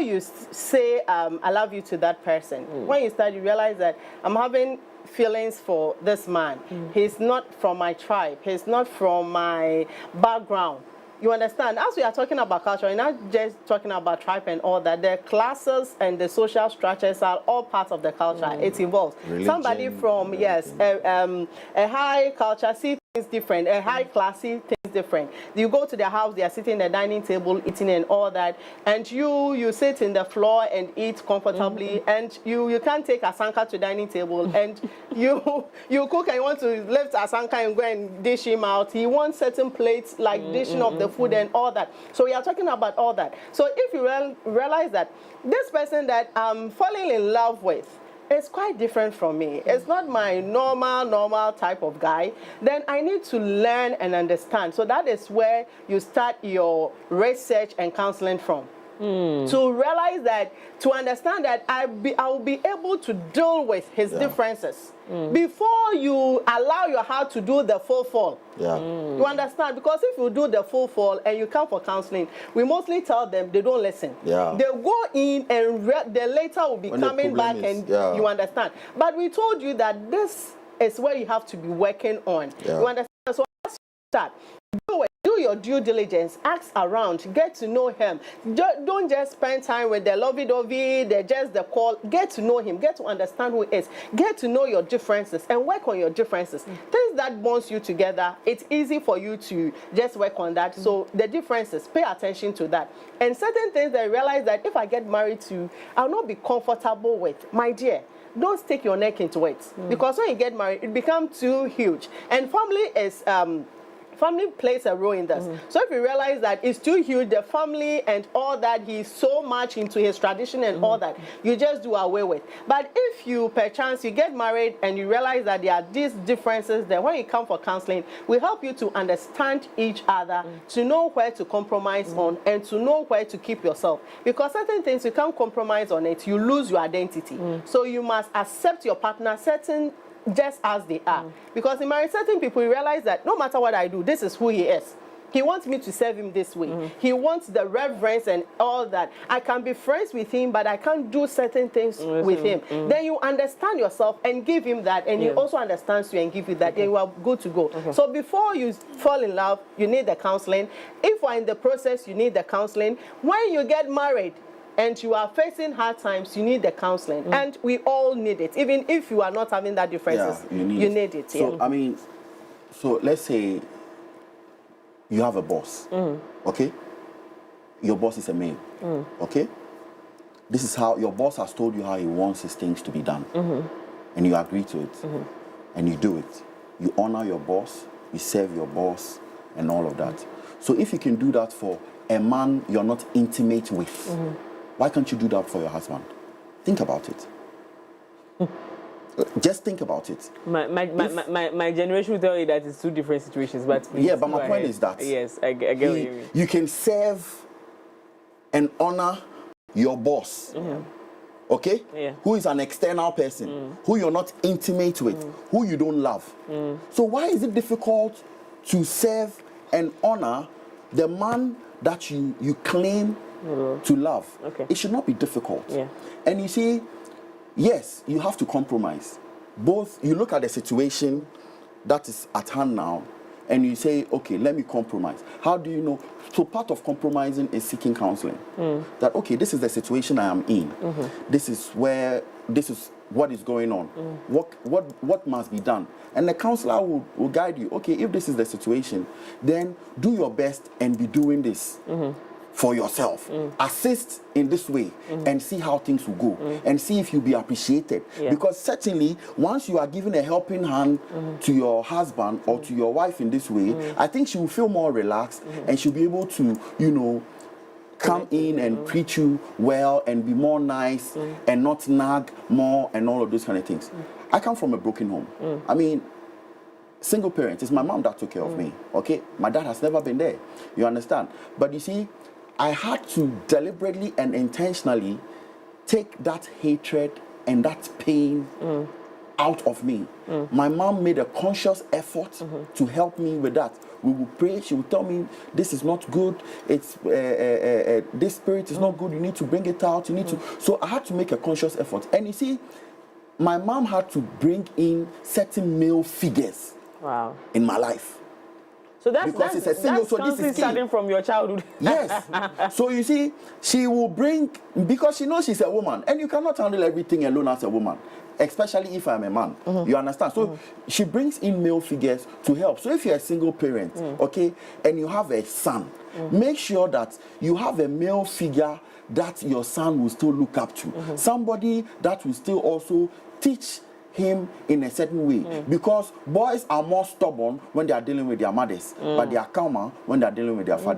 you say I love you to that person, when you start, you realize that I'm having feelings for this man. He's not from my tribe. He's not from my background. You understand? As we are talking about culture, we're not just talking about tribe and all that. The classes and the social structures are all parts of the culture. It involves religion, somebody from, a high culture, see things different, a high class, see things different. You go to their house, they are sitting at the dining table, eating and all that, and you sit in the floor and eat comfortably, and you can't take asanka to dining table, and you cook and you want to lift asanka and go and dish him out. He wants certain plates, like dishing of the food and all that. So we are talking about all that. So if you realize that this person that I'm falling in love with is quite different from me, it's not my normal type of guy, then I need to learn and understand. So that is where you start your research and counseling from. To realize that, to understand that I will be able to deal with his differences before you allow your heart to do the full fall. You understand? Because if you do the full fall and you come for counseling, we mostly tell them they don't listen. They go in and they later will be coming back and you understand. But we told you that this is where you have to be working on. You understand? So let's start. Do your due diligence, ask around, get to know him. Don't just spend time with the lovey-dovey, the call. Get to know him, get to understand who he is, get to know your differences and work on your differences. Things that bonds you together, it's easy for you to just work on that. So the differences, pay attention to that. And certain things that I realize that if I get married to, I'll not be comfortable with. My dear, don't stick your neck into it. Because when you get married, it becomes too huge. And family plays a role in this. So if you realize that it's too huge, the family and all that, he's so much into his tradition and all that, you just do away with. But if you, perchance, you get married and you realize that there are these differences, then when you come for counseling, we help you to understand each other, to know where to compromise on, and to know where to keep yourself. Because certain things, you can't compromise on it, you lose your identity. So you must accept your partner, just as they are. Because in marriage, certain people, you realize that no matter what I do, this is who he is. He wants me to serve him this way. He wants the reverence and all that. I can be friends with him, but I can't do certain things with him. Then you understand yourself and give him that, and he also understands you and give you that, and you are good to go. So before you fall in love, you need the counseling. If we're in the process, you need the counseling. When you get married, and you are facing hard times, you need the counseling. And we all need it. Even if you are not having that differences, you need it. So, I mean, so let's say you have a boss, okay? Your boss is a male, okay? This is how your boss has told you how he wants his things to be done. And you agree to it, and you do it. You honor your boss, you serve your boss, and all of that. So if you can do that for a man you're not intimate with, why can't you do that for your husband? Think about it. Just think about it. My generation will tell you that it's two different situations, but please, but my point is that I get what you mean. You can serve and honor your boss, okay? Who is an external person, who you're not intimate with, who you don't love. So why is it difficult to serve and honor the man that you claim to love? It should not be difficult. And you see, yes, you have to compromise. Both, you look at the situation that is at hand now, and you say, okay, let me compromise. How do you know? So part of compromising is seeking counseling. That, okay, this is the situation I am in. This is what is going on. What must be done? And the counselor will guide you. Okay, if this is the situation, then do your best and be doing this for yourself. Assist in this way and see how things will go and see if you'll be appreciated. Because certainly, once you are giving a helping hand to your husband or to your wife in this way, I think she will feel more relaxed and she'll be able to, you know, come in and treat you well and be more nice and not nag more and all of those kind of things. I come from a broken home. I mean, single parent. It's my mom that took care of me, okay? My dad has never been there, you understand? But you see, I had to deliberately and intentionally take that hatred and that pain out of me. My mom made a conscious effort to help me with that. We would pray, she would tell me, this is not good, it's this spirit is not good, you need to bring it out, you need to. So I had to make a conscious effort. And you see, my mom had to bring in certain male figures in my life. So that's it's a single, so this is starting from your childhood. Yes. So you see, she will bring, because she knows she's a woman, and you cannot handle everything alone as a woman, especially if I'm a man. You understand? So she brings in male figures to help. So if you're a single parent, okay, and you have a son, make sure that you have a male figure that your son will still look up to. Somebody that will still also teach him in a certain way, because boys are more stubborn when they are dealing with their mothers, but they are calmer when they are dealing with their fathers.